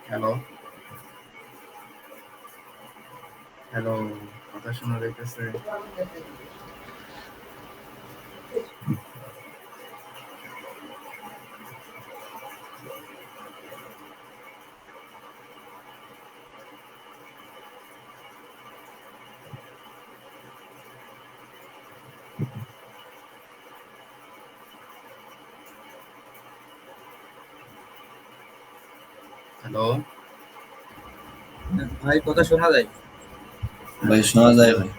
Hello, hello, কথা শোনা যাইতেছে? হ্যালো, ভাই কথা শোনা যায়? ভাই শোনা যায় ভাই।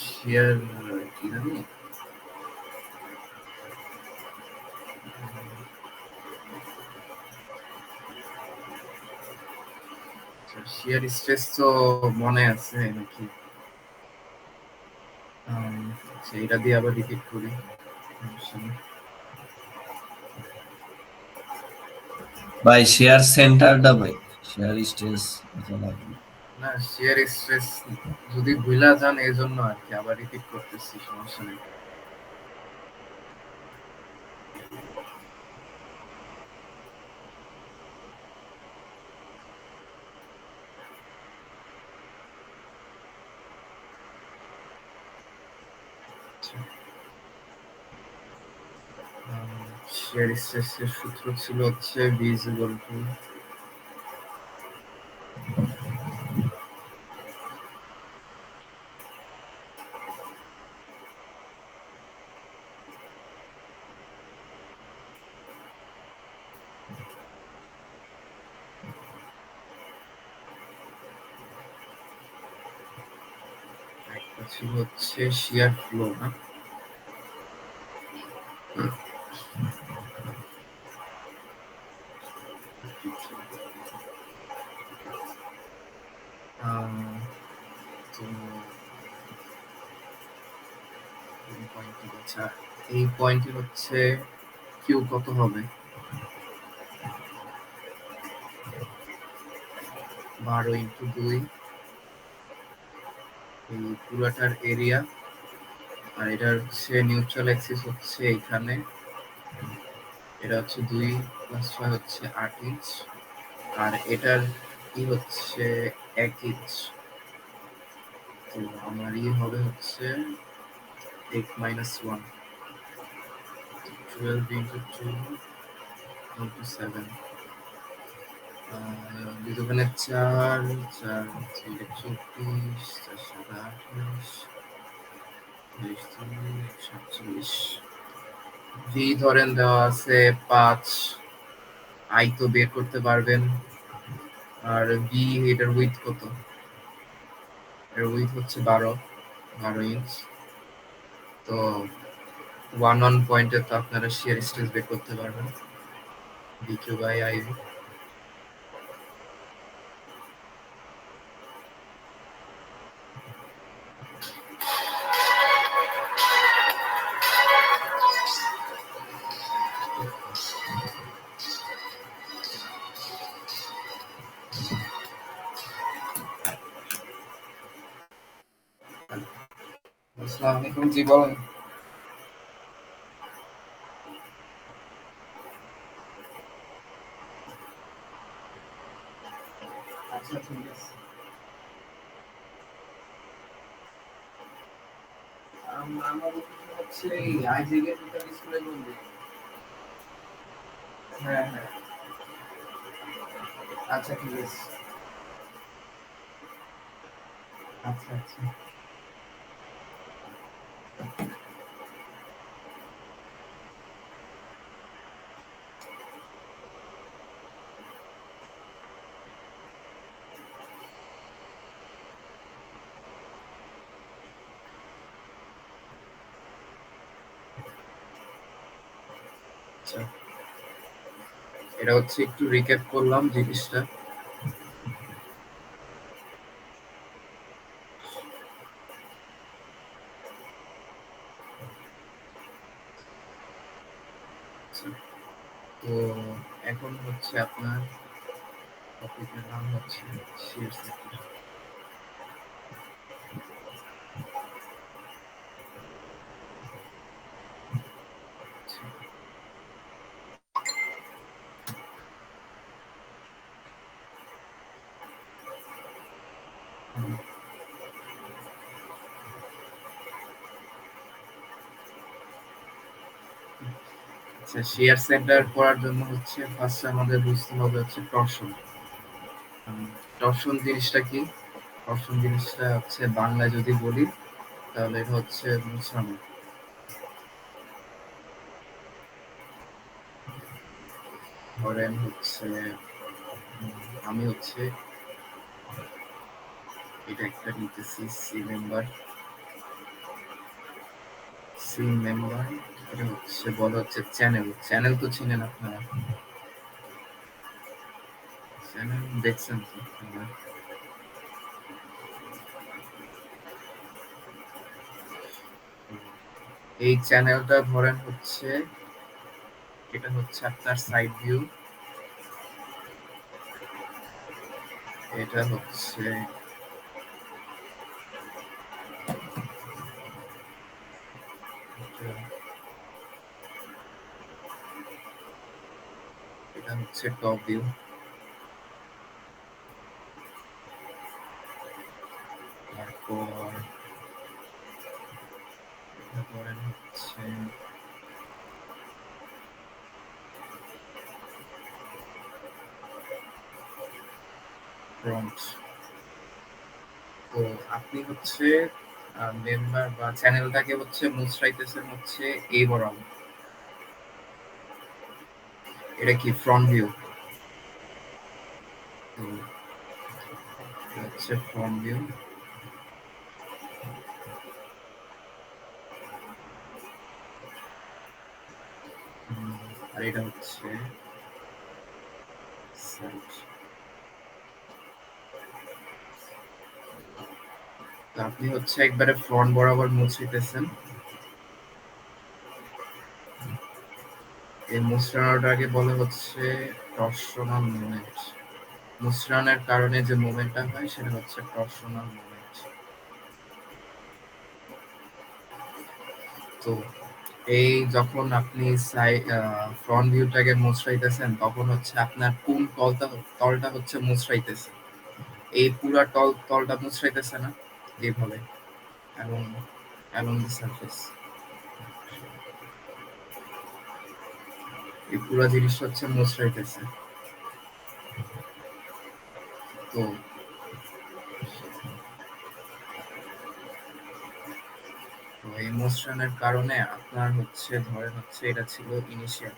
শেয়ার কি জানি শেয়ার স্ট্রেস তো মনে আছে নাকি? এটা দিয়ে আবার রিপিট করি। সমস্যা নেই। ভাই শেয়ার সেন্টারটা ভাই শেয়ার স্টেজ লাগবে। না, শেয়ার স্ট্রেস যদি ভুলা যান এই জন্য আর কি আবার রিপিট করতেছি, সমস্যা নেই। শেয়ার স্ট্রেসের সূত্র ছিল হচ্ছে ভি ইজ ইকুয়াল টু একটা ছিল হচ্ছে শেয়ার ফ্লো, না? আহ, তো আচ্ছা, এই পয়েন্টে হচ্ছে কিউ কত হবে? 12 × 2, এই পুরাটার এরিয়া। আর এটার হচ্ছে নিউট্রাল অ্যাক্সিস হচ্ছে এখানে। এটা হচ্ছে 2 + 6 হচ্ছে 8 ইঞ্চ। আর এটার ই হচ্ছে 1 ইঞ্চ। তো আমার হবে হচ্ছে 8 - 1, 12 × 2 × 7। দুটোখানে 4 4 34, 4 7 28, 47। ভি ধরেন দেওয়া আছে 5, আই তো বের করতে পারবেন। আর বি এটার উইথ কত? এর উইথ হচ্ছে 12 ইঞ্চ। তো 1 পয়েন্টে তো আপনারা শেয়ার স্ট্রেস বের করতে পারবেন, BQ/IV। আসসালামু আলাইকুম, জি বলেন। আচ্ছা, ঠিক আছে। আমার হচ্ছে এই আইজিগে স্কুলের মধ্যে। হ্যাঁ, হ্যাঁ। আচ্ছা, ঠিক আছে। আচ্ছা, আচ্ছা। আচ্ছা, এটা হচ্ছে একটু রিক্যাপ করলাম জিনিসটা। আচ্ছা, তো এখন হচ্ছে আপনার টপিকের নাম হচ্ছে শেয়ার সেক্টর। আচ্ছা, শেয়ার সেন্টার করার জন্য হচ্ছে ফার্স্টে আমাদের বুঝতে হবে হচ্ছে টর্শন। টর্শন জিনিসটা কি? টর্শন জিনিসটা হচ্ছে বাংলায় যদি বলি তাহলে এটা হচ্ছে মুসরানো। ধরেন হচ্ছে আমি হচ্ছে এটা একটা নিতেছি সি মেম্বার। এটা হচ্ছে বলা হচ্ছে চ্যানেল। চ্যানেল তো চিনেন আপনারা, চ্যানেল দেখছেন তো আপনারা? এই চ্যানেলটা ধরেন হচ্ছে এটা হচ্ছে আপনার সাইড ভিউ, এটা হচ্ছে এটা হচ্ছে টপ ভিউ। তারপর এটা ধরেন হচ্ছে ফ্রন্ট। তো আপনি হচ্ছে মেম্বার বা চ্যানেলটাকে হচ্ছে মুছরাইতেছেন হচ্ছে এই বরাবর। এটা কি ফ্রন্ট ভিউ? তো এটা হচ্ছে ফ্রন্ট ভিউ। আর এটা হচ্ছে সাইড। তো আপনি হচ্ছে একবারে ফ্রন্ট বরাবর মুছাইতেছেন। এই মুছরানোটাকে বলে হচ্ছে টর্সনাল মুভমেন্ট। মুছরানোর কারণে যে মুভমেন্টটা হয় সেটা হচ্ছে টর্সনাল মুভমেন্ট। তো এই যখন আপনি ফ্রন্ট ভিউটাকে মুছরাইতেছেন তখন হচ্ছে আপনার কোন তলটা হচ্ছে মুছরাইতেছে, এই পুরা তলটা মুছরাইতেছে না এইভাবে এবং অ্যালং দ্য সারফেস। এই পুরা জিনিসটা হচ্ছে মুছরাইতেছে। তো তো এই মোশনের কারণে আপনার হচ্ছে ধরেন হচ্ছে এটা ছিল ইনিশিয়াল।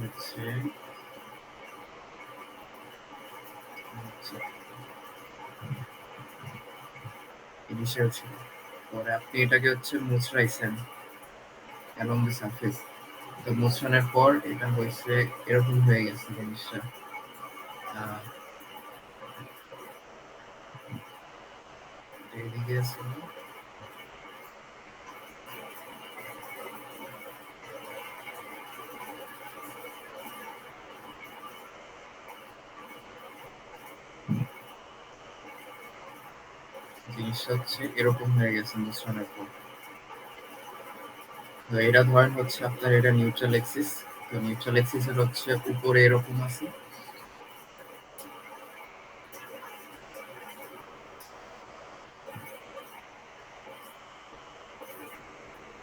হচ্ছে ইনিশিয়াল ছিল, পরে আপনি এটাকে হচ্ছে মুছরাইছেন অ্যালং দ্য সারফেস। তো মোশনের পর এটা হয়েছে এরকম হয়ে গেছে জিনিসটা। আহ, এদিকে আছে না? জিনিসটা হচ্ছে এরকম হয়ে গেছে মোশনের পর। তো এটা ধরেন হচ্ছে আপনার এটা নিউট্রাল এক্সিস। তো নিউট্রাল এক্সিসের হচ্ছে উপরে এরকম আছে,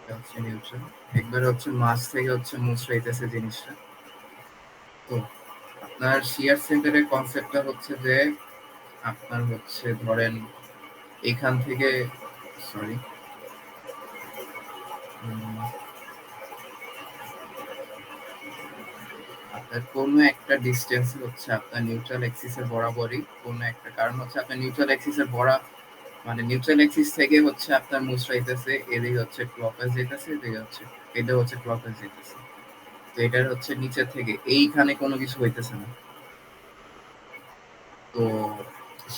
এটা হচ্ছে নিউট্রাল। একবারে হচ্ছে মাছ থেকে হচ্ছে মুছরাইতেছে জিনিসটা। তো আপনার শিয়ার সেন্টারের কনসেপ্টটা হচ্ছে যে আপনার হচ্ছে ধরেন এখান থেকে সরি আপনার কোনো একটা ডিস্টেন্স হচ্ছে আপনার নিউট্রাল এক্সিসের বরাবরই কোনো একটা, কারণ হচ্ছে আপনার নিউট্রাল এক্সিসের মানে নিউট্রাল এক্সিস থেকে হচ্ছে আপনার মুছরাইতেছে, এদিকে হচ্ছে ক্লকওয়াইজ যেতেছে, এদিকে হচ্ছে এটা হচ্ছে ক্লকওয়াইজ যেতেছে। তো এটার হচ্ছে নিচে থেকে এইখানে কোনো কিছু হইতেছে না। তো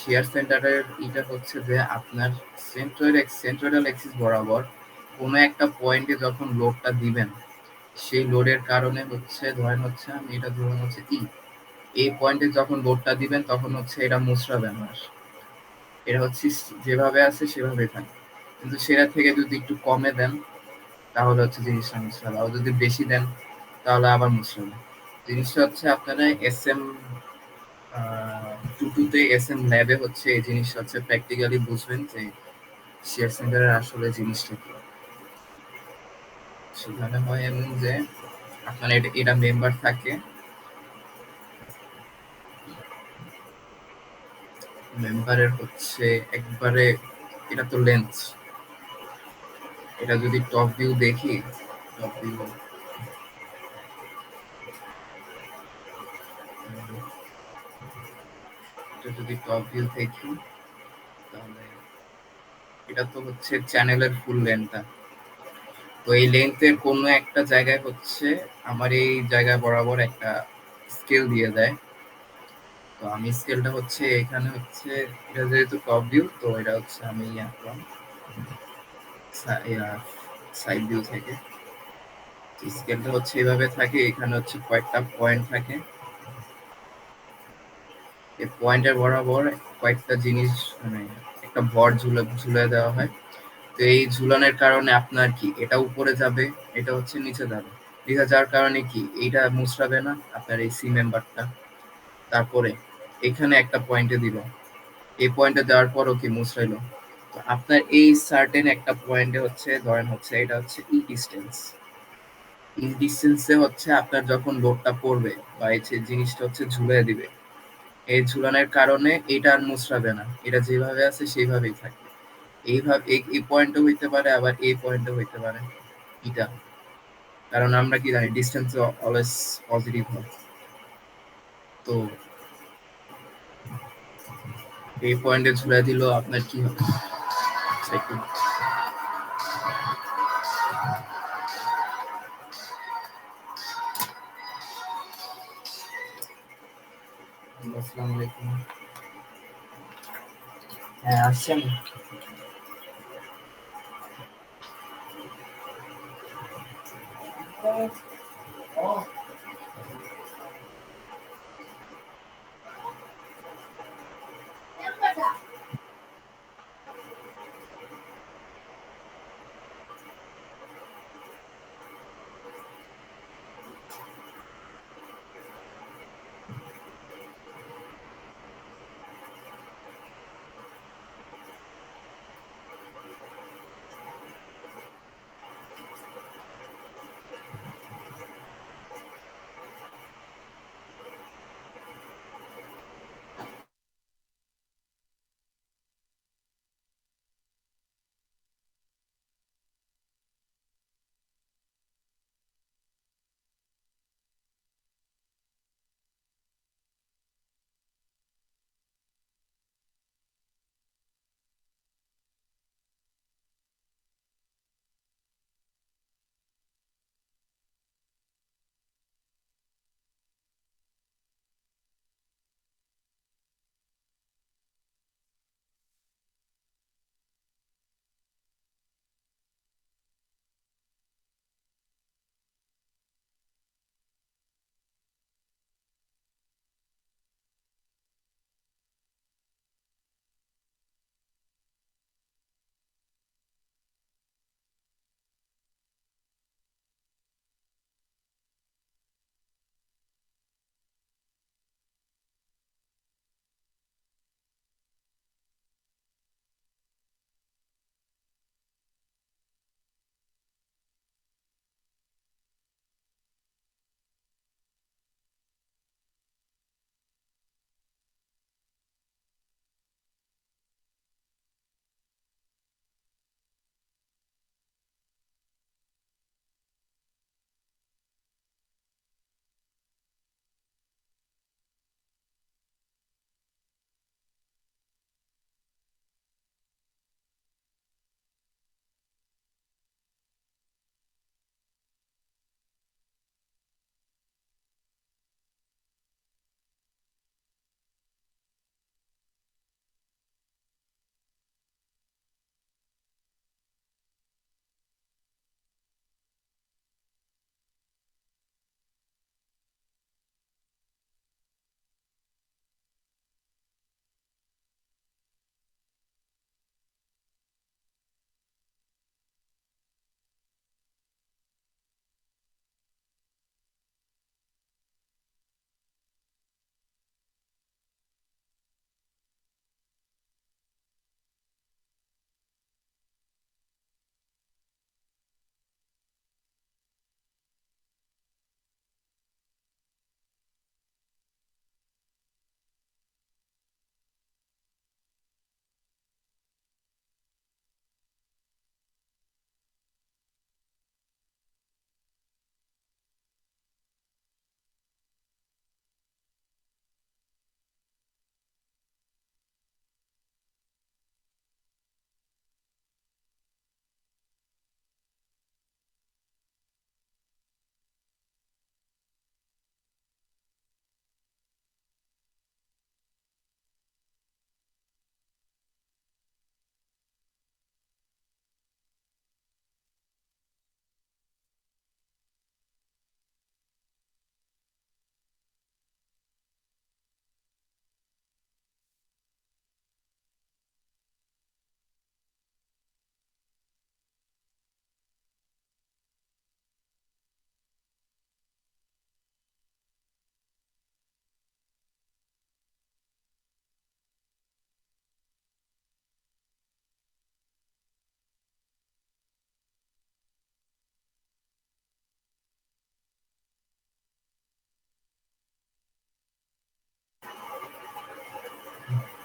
শেয়ার সেন্টারের এটা হচ্ছে যে আপনার সেন্ট্রাল এক্সিস বরাবর কোনো একটা পয়েন্টে যখন লোডটা দিবেন সেই লোডের কারণে হচ্ছে ধরেন হচ্ছে আমি এটা ধরুন হচ্ছে এই পয়েন্টে যখন লোডটা দিবেন তখন হচ্ছে এটা মুছড়াবে না, এটা হচ্ছে যেভাবে আছে সেভাবে থাকে। কিন্তু সেটা থেকে যদি একটু কমে দেন তাহলে হচ্ছে জিনিসটা মুছড়াবে, আর যদি বেশি দেন তাহলে আবার মুছবেন। জিনিসটা হচ্ছে আপনারা এসএম টুটুতে এসএম ল্যাবে হচ্ছে এই জিনিসটা হচ্ছে প্র্যাকটিক্যালি বুঝবেন যে শেয়ার সেন্টারের আসলে জিনিসটা কি। সেখানে হয় এমন যে আপনার এটা মেম্বার থাকে, মেম্বারের হচ্ছে একবারে এটা তো লেন্থ। এটা যদি টপ ভিউ দেখি, টপ ভিউ এটা যদি টপ ভিউ দেখি তাহলে এটা তো হচ্ছে চ্যানেলের ফুল লেন্থটা। তো এই লেন্থের কোনো একটা জায়গায় হচ্ছে আমার এই জায়গায় বরাবর একটা স্কেল দিয়ে দেয়। তো আমি স্কেলটা হচ্ছে এখানে হচ্ছে এটা যেহেতু টপ ভিউ তো এটা হচ্ছে আমি এখন সাইড ভিউ থেকে স্কেলটা হচ্ছে এইভাবে থাকে। এখানে হচ্ছে কয়েকটা পয়েন্ট থাকে, এই পয়েন্টের বরাবর কয়েকটা জিনিস মানে একটা ভর ঝুলে দেওয়া হয়। তো এই ঝুলানোর কারণে আপনার কি এটা উপরে যাবে, এটা হচ্ছে নিচে যাবে। নিচে যাওয়ার কারণে কি এইটা মুছড়াবে না আপনার এই সি মেম্বারটা। তারপরে এখানে একটা পয়েন্টে দিল, এই পয়েন্টে দেওয়ার পরও কি মুছড়াইলো। তো আপনার এই সার্টেন একটা পয়েন্টে হচ্ছে ধরেন হচ্ছে এটা হচ্ছে ডিস্টেন্স। ডিস্টেন্সে হচ্ছে আপনার যখন লোডটা পড়বে বা এই যে জিনিসটা হচ্ছে ঝুলিয়ে দিবে, এই ঝুলানোর কারণে এটা আর মুছড়াবে না, এটা যেভাবে আছে সেইভাবেই থাকবে। এইভাবে এই পয়েন্টও হইতে পারে, আবার এই পয়েন্টও হইতে পারে এটা। কারণ আমরা কি জানি ডিস্টেন্স অলওয়েজ পজিটিভ হয়। তো এই পয়েন্টে ঝুলাই দিল আপনার কি হবে। আসসালামু আলাইকুম। হ্যাঁ আসছেন।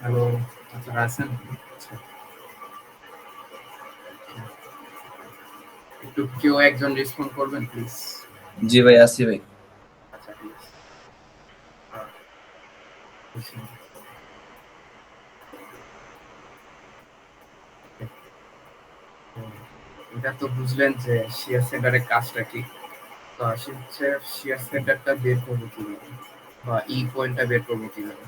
হ্যালো, আপনারা আছেন? আচ্ছা, একটু কেউ একজন রেসপন্ড করবেন প্লিজ। জি ভাই, আসি ভাই। আচ্ছা, ঠিক আছে। আহ, বুঝছি। তো এটা তো বুঝলেন যে শেয়ার সেন্টারের কাজটা কি। তো আসে হচ্ছে শেয়ার সেন্টারটা বের করবো কিভাবে, বা ই পয়েন্টটা বের করবো কিভাবে।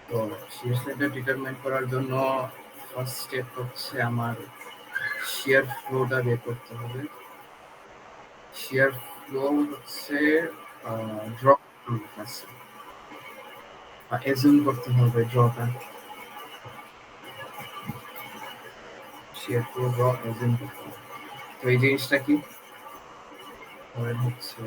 তো শেয়ার সেন্টার ডিটারমাইন করার জন্য ফার্স্ট স্টেপ হচ্ছে আমার শেয়ার ফ্লোটা বের করতে হবে। শেয়ার ফ্লো হচ্ছে ড্র ফার্স্ট, বা এজুম করতে হবে ড্রটা। শেয়ার ফ্লো ড্র এজুম করতে হবে। তো এই জিনিসটা কি ধরেন হচ্ছে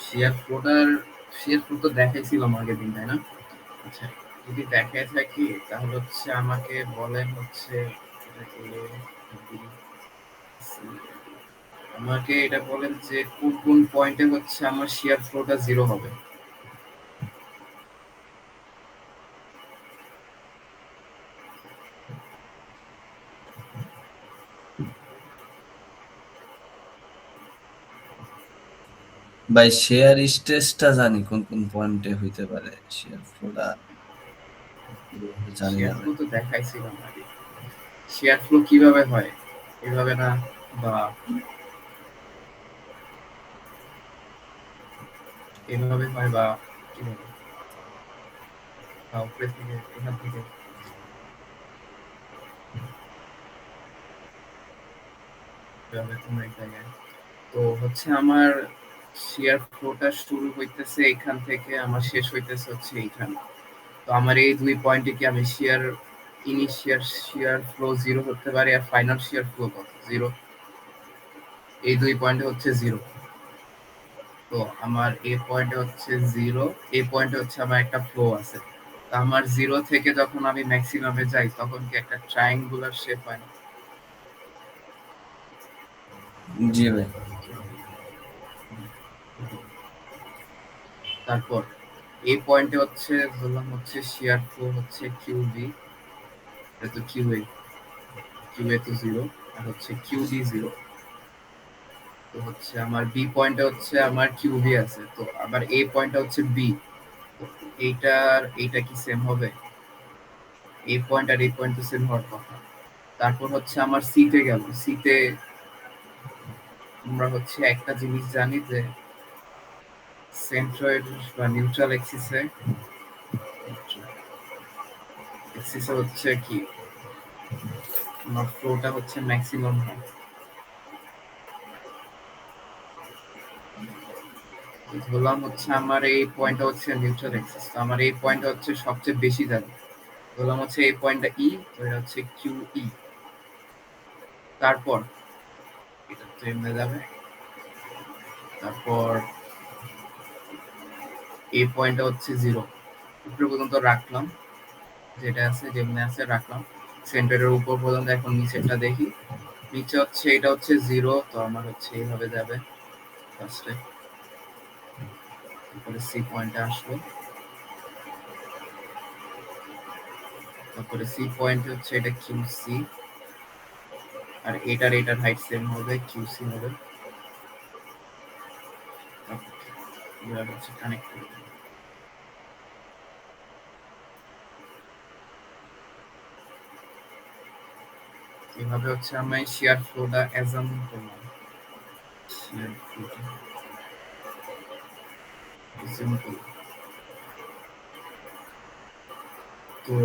শেয়ার ফ্লো তো দেখাইছিলাম আগের দিন, তাই না? আচ্ছা, যদি দেখায় থাকি তাহলে হচ্ছে আমাকে বলেন হচ্ছে এটাকে আমাকে এটা বলেন যে কোন কোন পয়েন্টে হচ্ছে আমার শেয়ার ফ্লোটা জিরো হবে। ভাই শেয়ার স্টেজটা জানি কোন কোন পয়েন্টে হইতে পারে, শেয়ার ফ্লোটা জানি শেয়ার না ফ্লো ভাই। তো দেখাইছিলাম আগে। শেয়ার ফ্লো কিভাবে হয়, এভাবে না, বা এভাবে হয়, বা কিভাবে, বা উপরে থেকে এখান থেকে এভাবে কোনো এক জায়গায়। তো হচ্ছে আমার শেয়ার ফ্লোটা শুরু হইতেছে এখান থেকে, আমার শেষ হইতেছে হচ্ছে এইখানে। তো আমার এই ২ পয়েন্টে কি আমি ইনিশিয়াল শেয়ার ফ্লো 0 হতে পারে, আর ফাইনাল শেয়ার ফ্লো কত? 0। এই ২ পয়েন্টে হচ্ছে 0। তো আমার এ পয়েন্টে হচ্ছে 0, এ পয়েন্টে হচ্ছে আমার একটা ফ্লো আছে। তো আমার 0 থেকে যখন আমি ম্যাক্সিমামে যাই তখন কি একটা ট্রায়াঙ্গুলার শেপ হয় না? জি ভাই। তারপর এই পয়েন্টে হচ্ছে ধরলাম হচ্ছে শেয়ার ফ্লো হচ্ছে কিউবি, এটা তো কিউএ, কিউএ তো 0, আর হচ্ছে কিউডি 0। তো হচ্ছে আমার বি পয়েন্টে হচ্ছে আমার কিউবি আছে, তো আবার এ পয়েন্টটা হচ্ছে বি। তো এইটা কি সেম হবে? এই পয়েন্ট আর এই পয়েন্ট তো সেম হওয়ার কথা। তারপর হচ্ছে আমার সিতে গেল, সিতে আমরা হচ্ছে একটা জিনিস জানি যে সেন্ট্রয়েড বা নিউট্রাল এক্সিসে হচ্ছে কি আমার ফ্লোটা হচ্ছে ম্যাক্সিমাম হয়। ধরলাম হচ্ছে আমার এই পয়েন্টটা হচ্ছে নিউট্রাল এক্সিস, তো আমার এই পয়েন্টটা হচ্ছে সবচেয়ে বেশি যাবে। ধরলাম হচ্ছে এই পয়েন্টটা ই, তো এটা হচ্ছে কিউ ই। তারপর এটা তো এমনি যাবে, তারপর এই পয়েন্টটা হচ্ছে জিরো, উপরে পর্যন্ত রাখলাম, যেটা আছে যেমনি আছে রাখলাম সেন্টারের উপর পর্যন্ত। এখন নিচেরটা দেখি, নিচে হচ্ছে এটা হচ্ছে জিরো, তো আমার হচ্ছে এইভাবে যাবে ফার্স্টে। তারপরে সি পয়েন্টে আসলো, তারপরে সি পয়েন্ট হচ্ছে এটা কিউ সি, আর এটার হাইট সেম হবে, কিউ সি হবে। এবার হচ্ছে কানেক্ট করবো। এভাবে হচ্ছে আমি শেয়ার ফ্লোটা অ্যাজাম করলাম, শেয়ার ফ্লোটা সিম্পল। তো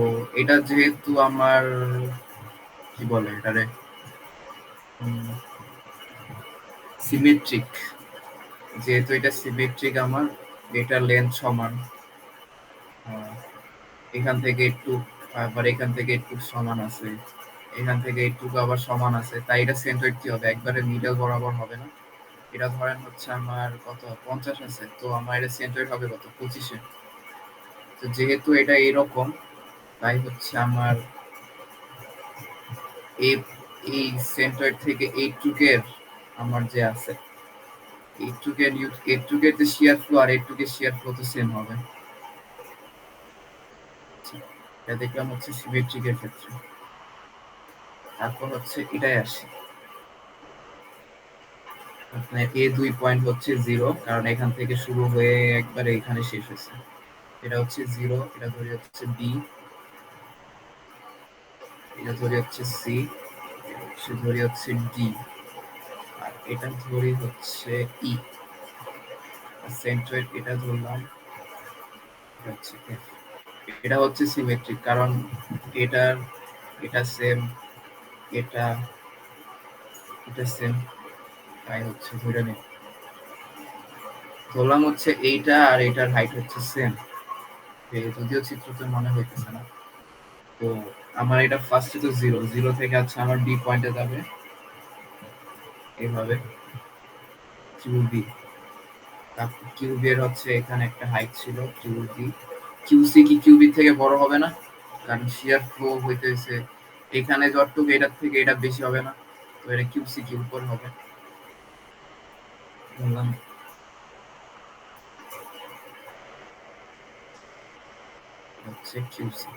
এটা যেহেতু আমার কি বলে এটারে সিমেট্রিক, যেহেতু এটা সিমেট্রিক আমার এটার লেন্থ সমান, এখান থেকে একটু আবার এখান থেকে একটু সমান আছে, এখান থেকে একটু আবার সমান আছে, তাই এটা সেন্টার কি হবে একবারে মিডল বরাবর হবে না। এটা ধরেন হচ্ছে আমার কত 50 আছে, তো আমার এটা সেন্টার হবে কত 25-এ। তো যেহেতু এটা এরকম, তাই হচ্ছে আমার এই এই সেন্টার থেকে এইটুকের আমার যে আছে এইটুকের যে শিয়ার ফ্লো আর এইটুকের শিয়ার ফ্লো তো সেম হবে। এটা দেখলাম হচ্ছে সিমেট্রিকের ক্ষেত্রে। তারপর হচ্ছে এটাই আসে, আপনার এ দুই পয়েন্ট হচ্ছে জিরো, কারণ এখান থেকে শুরু হয়ে একবারে এখানে শেষ হয়েছে। এটা হচ্ছে জিরো, এটা ধরে হচ্ছে বি, এটা ধরে হচ্ছে সি, সে ধরে হচ্ছে ডি, আর এটা ধরে হচ্ছে ই। সেন্ট্রয়েড এটা ধরলাম, এটা হচ্ছে F। এটা হচ্ছে সিমেট্রিক, কারণ এটার এটা সেম, এটা এটা সেম, তাই হচ্ছে ধরে নেই। ধরলাম হচ্ছে এইটা আর এটার হাইট হচ্ছে সেম, যদিও চিত্রতে মনে হইতেছে না। তো আমার এটা ফার্স্টে তো জিরো, জিরো থেকে আছে আমার ডি পয়েন্টে যাবে এইভাবে কিউবি। তারপর কিউবের হচ্ছে এখানে একটা হাইট ছিল কিউবি, কিউসি কি কিউবি থেকে বড় হবে না, কারণ শিয়ার ফ্লো হইতেছে এখানে যতটুকু এটার থেকে এটা বেশি হবে না, তো এটা কিউসি কি উপর হবে বললাম। হচ্ছে কিউসি,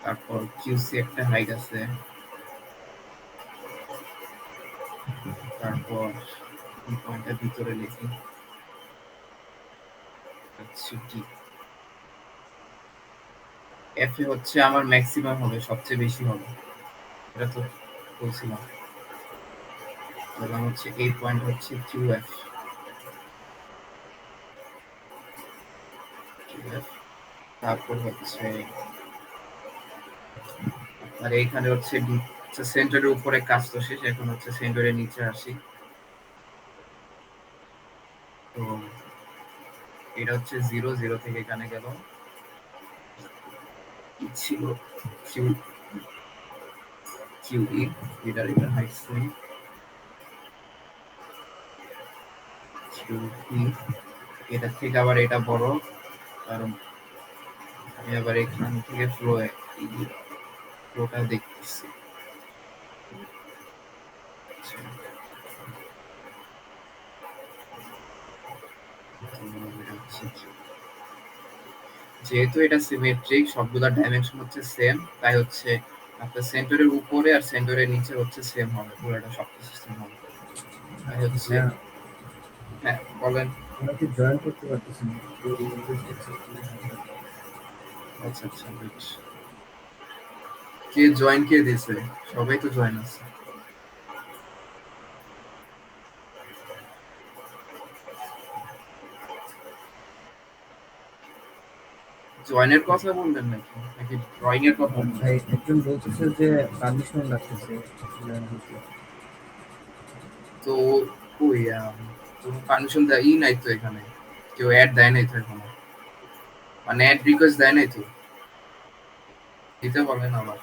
তারপর কিউসি একটা হাইট আছে, তারপর পয়েন্টের ভিতরে লিখি হচ্ছে কি এফ এ হচ্ছে আমার ম্যাক্সিমাম হবে, সবচেয়ে বেশি হবে, এটা তো বলছিলাম। বললাম হচ্ছে এই পয়েন্ট হচ্ছে কিউ এফ, তারপর হচ্ছে আর এইখানে হচ্ছে সেন্টারের উপরে কাজ তো শেষ, এখন হচ্ছে সেন্টারের নিচে আসি। তো এটা হচ্ছে জিরো, জিরো থেকে এখানে গেল ছিল কিউ কিউ ই, এটার হাইট সেম কিউ ই। এটা থেকে আবার এটা বড়, কারণ আমি আবার এখান থেকে ফ্লোটা দেখতেছি। যেহেতু এটা সিমেট্রিক, সবগুলা ডাইমেনশন হচ্ছে সেম, তাই হচ্ছে আপনার সেন্টারের উপরে আর সেন্টারের নিচে হচ্ছে সেম হবে, পুরোটা সবকিছু সেম হবে। তাই হচ্ছে হ্যাঁ বলেন। আমরা কি জয়েন করতে পারতেছি না? আচ্ছা আচ্ছা, কে জয়েন কে দিছে? সবাই তো জয়েন আছে। জয়েনের কথা বললেন নাকি নাকি ড্রয়িং এর কথা ভাই বলছেন? একজন বলতেছে যে পারমিশন লাগতেছে join দিতে। তো কই কোনো পারমিশন দেয় নাই তো এখানে, কেউ অ্যাড দেয় নাই তো এখনো, মানে অ্যাড রিকোয়েস্ট দেয় নাই তো, দিতে বলেন আবার।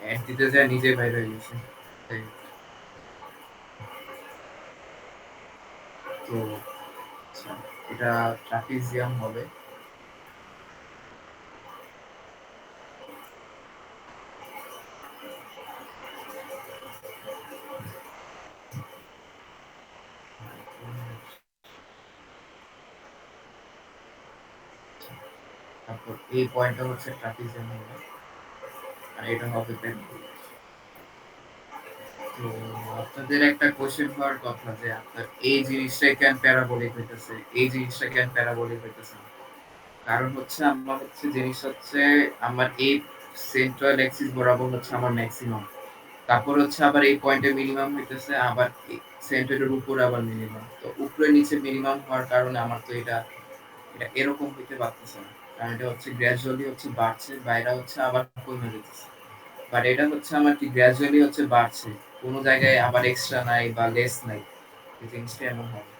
অ্যাড দিতে যায় নিজে বাইরে হয়ে গেছে। তাই। তো আচ্ছা, এটা ট্রাপিজিয়াম হবে। তারপর এই পয়েন্টটা হচ্ছে ট্রাপিজিয়াম হবে, আর এটা হবে পেন্টাগন। তো আপনাদের একটা কোশ্চেন হওয়ার কথা যে আপনার এই জিনিসটা কেন প্যারাবোলিক হইতেছে, এই জিনিসটা কেন প্যারাবোলিক হইতেছে না। কারণ হচ্ছে আমার হচ্ছে জিনিস হচ্ছে আমার এই সেন্ট্রাল অ্যাক্সিস বরাবর হচ্ছে আমার ম্যাক্সিমাম, তারপর হচ্ছে আবার এই পয়েন্টে মিনিমাম হইতেছে, আবার সেন্ট্রালের উপরে আবার মিনিমাম, তো উপরে নিচে মিনিমাম হওয়ার কারণে আমার তো এটা এটা এরকম হইতে পারতেছে না, কারণ এটা হচ্ছে গ্র্যাজুয়ালি হচ্ছে বাড়ছে, বাইরে হচ্ছে আবার কমে যেতেছে। বাট এটা হচ্ছে আমার কি গ্র্যাজুয়ালি হচ্ছে বাড়ছে, কোনো জায়গায় আবার এক্সট্রা নাই বা লেস নাই, এই জিনিসটা এমন হবে।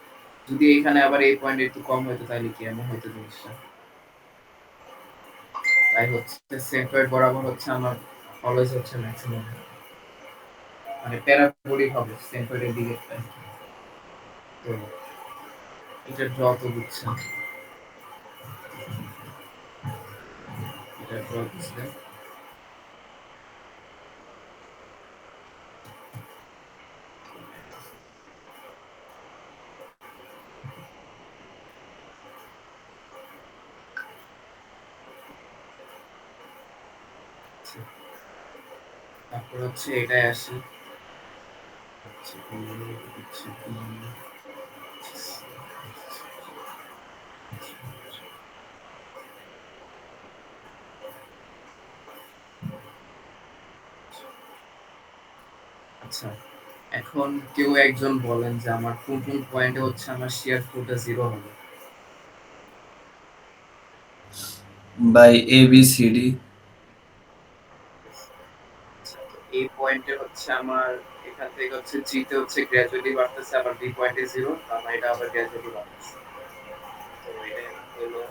যদি এখানে আবার এই পয়েন্ট একটু কম হইতো তাহলে কি এমন হইতো জিনিসটা। তাই হচ্ছে সেন্ট্রয়েড বরাবর হচ্ছে আমার অলওয়েজ হচ্ছে ম্যাক্সিমাম, মানে প্যারাবোলিক হবে সেন্ট্রয়েডের দিকে। তো এটা ড্র তো বুঝছেন, এটা ড্র বুঝলেন। তারপর হচ্ছে এটাই আসি, হচ্ছে হচ্ছে আচ্ছা, এখন কেউ একজন বলেন যে আমার কোন কোন পয়েন্টে হচ্ছে আমার শেয়ার ফ্লোটা জিরো হবে। By ABCD। আচ্ছা, তো এই পয়েন্টে হচ্ছে আমার এখান থেকে হচ্ছে জি তে হচ্ছে গ্র্যাজুয়ালি বাড়তেছে, আবার বি পয়েন্টে জিরো, তারপর এটা আবার গ্র্যাজুয়ালি বাড়তেছে। তো এটা হলো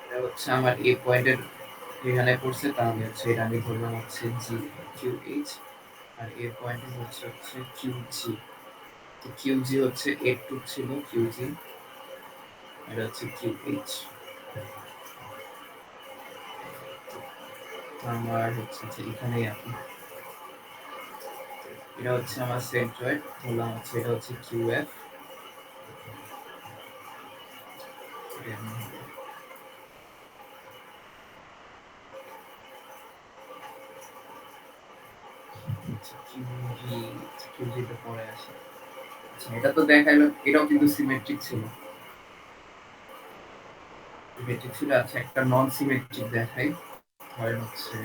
এটা হচ্ছে আমার এ পয়েন্টের এখানে পড়ছে, তাহলে হচ্ছে এটা আমি ধরলাম হচ্ছে জি কিউ এইচ, আর এ পয়েন্টে হচ্ছে কিউ জি। তো কিউ জি হচ্ছে এ টু ছিল, কিউ জি এটা হচ্ছে কিউ এইচ। আমার হচ্ছে যে এখানেই আছে, এটা হচ্ছে আমার সেন্ট্রয়েড, ধরলাম হচ্ছে এটা হচ্ছে কিউ এফ। পরে আসে, আচ্ছা এটা তো দেখাইলো, এটাও কিন্তু সিমেট্রিক ছিল, সিমেট্রিক ছিল। আচ্ছা একটা নন সিমেট্রিক দেখাই, ধরেন হচ্ছে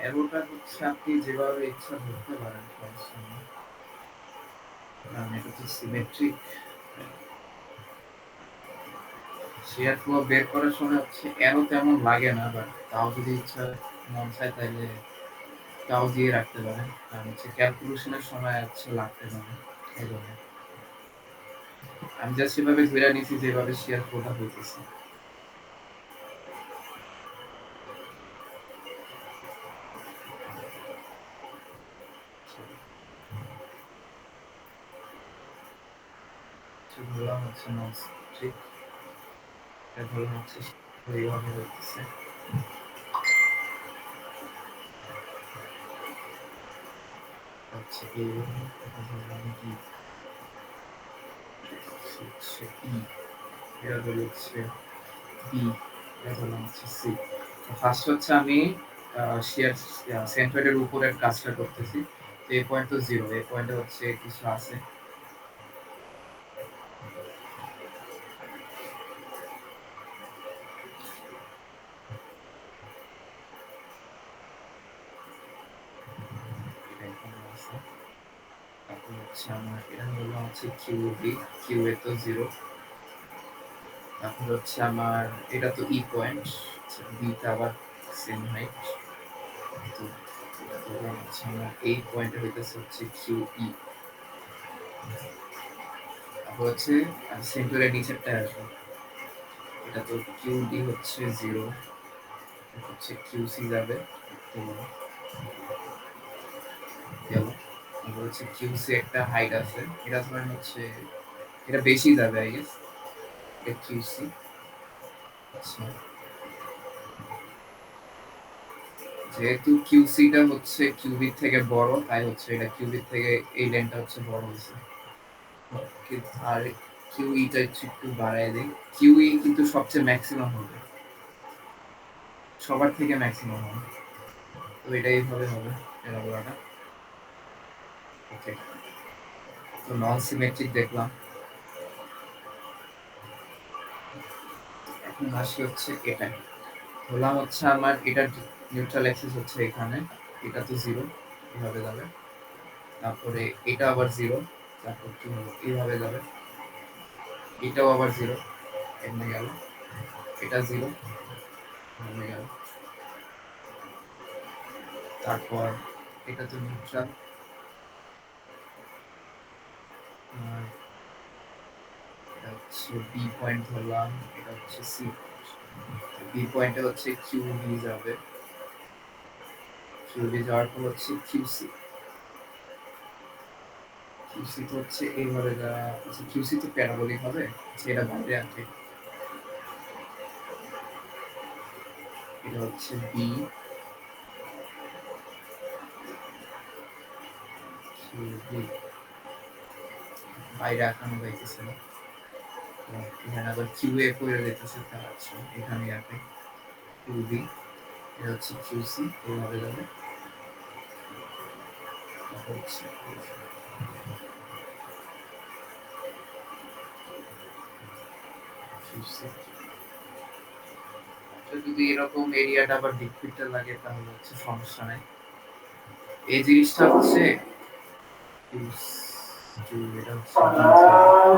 অ্যারোটা হচ্ছে আপনি যেভাবে ইচ্ছা ধরতে পারেন, সমস্যা নেই। কারণ এটা তো সিমেট্রিক। শেয়ার ফ্লো বের করার সময় হচ্ছে অ্যারো তেমন লাগে না, বাট তাও যদি ইচ্ছা মন চায় তাহলে তাও দিয়ে রাখতে পারেন, কারণ হচ্ছে ক্যালকুলেশনের সময় হচ্ছে লাগতে পারে। এই জন্য আমি জাস্ট সেভাবে ধরে নিয়েছি যেভাবে শেয়ার ফ্লোটা হইতেছে। ধরলাম হচ্ছে নন সিমেট্রিক, এটা ধরলাম হচ্ছে এইভাবে হইতেছে। হচ্ছে এইভাবে, এটা ধরলাম কি হচ্ছে ই, এটা ধরলে হচ্ছে বি, এটা ধরলাম হচ্ছে সি। ফার্স্ট হচ্ছে আমি শেয়ার সেন্ট্রয়েডের উপরের কাজটা করতেছি। তো এই পয়েন্ট তো জিরো, এই পয়েন্টে হচ্ছে কিছু আছে, এটা এখানে আছে। তারপর হচ্ছে আমার এটা হলো হচ্ছে কিউ বি, কিউ এ তো জিরো। তারপর হচ্ছে আমার এটা তো ই পয়েন্ট, বিটা আবার সেম হাইট। তো এটা ধরলাম হচ্ছে আমার এই পয়েন্টে হইতেছে হচ্ছে কিউ ই। তারপর হচ্ছে সেন্টারের নিচেরটা আসবে, এটা তো কিউ ডি হচ্ছে জিরো, হচ্ছে কিউ সি যাবে, তো গেল। তারপর হচ্ছে কিউ সি একটা হাইট আছে, এটা ধরেন হচ্ছে এটা বেশি যাবে আই গেস, এটা কিউ সি। আচ্ছা যেহেতু কিউসিটা হচ্ছে কিউবির থেকে বড়, তাই হচ্ছে এটা কিউবির থেকে এই লেনটা হচ্ছে বড় হয়েছে। আর কিউইটা একটু বাড়ায় দিই, কিউই কিন্তু সবচেয়ে ম্যাক্সিমাম হবে, সবার থেকে ম্যাক্সিমাম হবে। তো এটা এইভাবে হবে প্যারাবোলাটা। ওকে, তো নন সিমেট্রিক দেখলাম। এখন আসি হচ্ছে এটা, ধরলাম হচ্ছে আমার এটা নিউট্রাল অ্যাক্সিস হচ্ছে এখানে, এটা তো জিরো, এভাবে যাবে। তারপরে এটা আবার জিরো, তারপর কি হলো এইভাবে যাবে, এটাও আবার জিরো, এমনি গেল। এটা জিরো, এমনি গেল। তারপর এটা তো নিউট্রাল, আর এটা হচ্ছে বি পয়েন্ট ধরলাম, এটা হচ্ছে সি। বি পয়েন্টে হচ্ছে কিউ বি যাবে, কিউ বি যাওয়ার পর হচ্ছে কিউসি। কিউসি তো হচ্ছে এইভাবে যাওয়া, আচ্ছা কিউসি তো প্যারাবোলিক হবে, আচ্ছা এটা বাইরে আছে। এটা হচ্ছে বি, কিউ বি বাইরে আঁকানো যাইতেছে না, এখানে আবার কিউ এ করে যেতেছে, তা আচ্ছা এখানে আছে কিউ বি, এটা হচ্ছে কিউসি, এইভাবে যাবে। তারপর হচ্ছে কিউসি। যদি এরকম এরিয়াটা আবার ডিফিকাল্ট লাগে তাহলে হচ্ছে সমস্যা নাই। এই জিনিসটা হচ্ছে জি, এটা হচ্ছে বি ধরেন।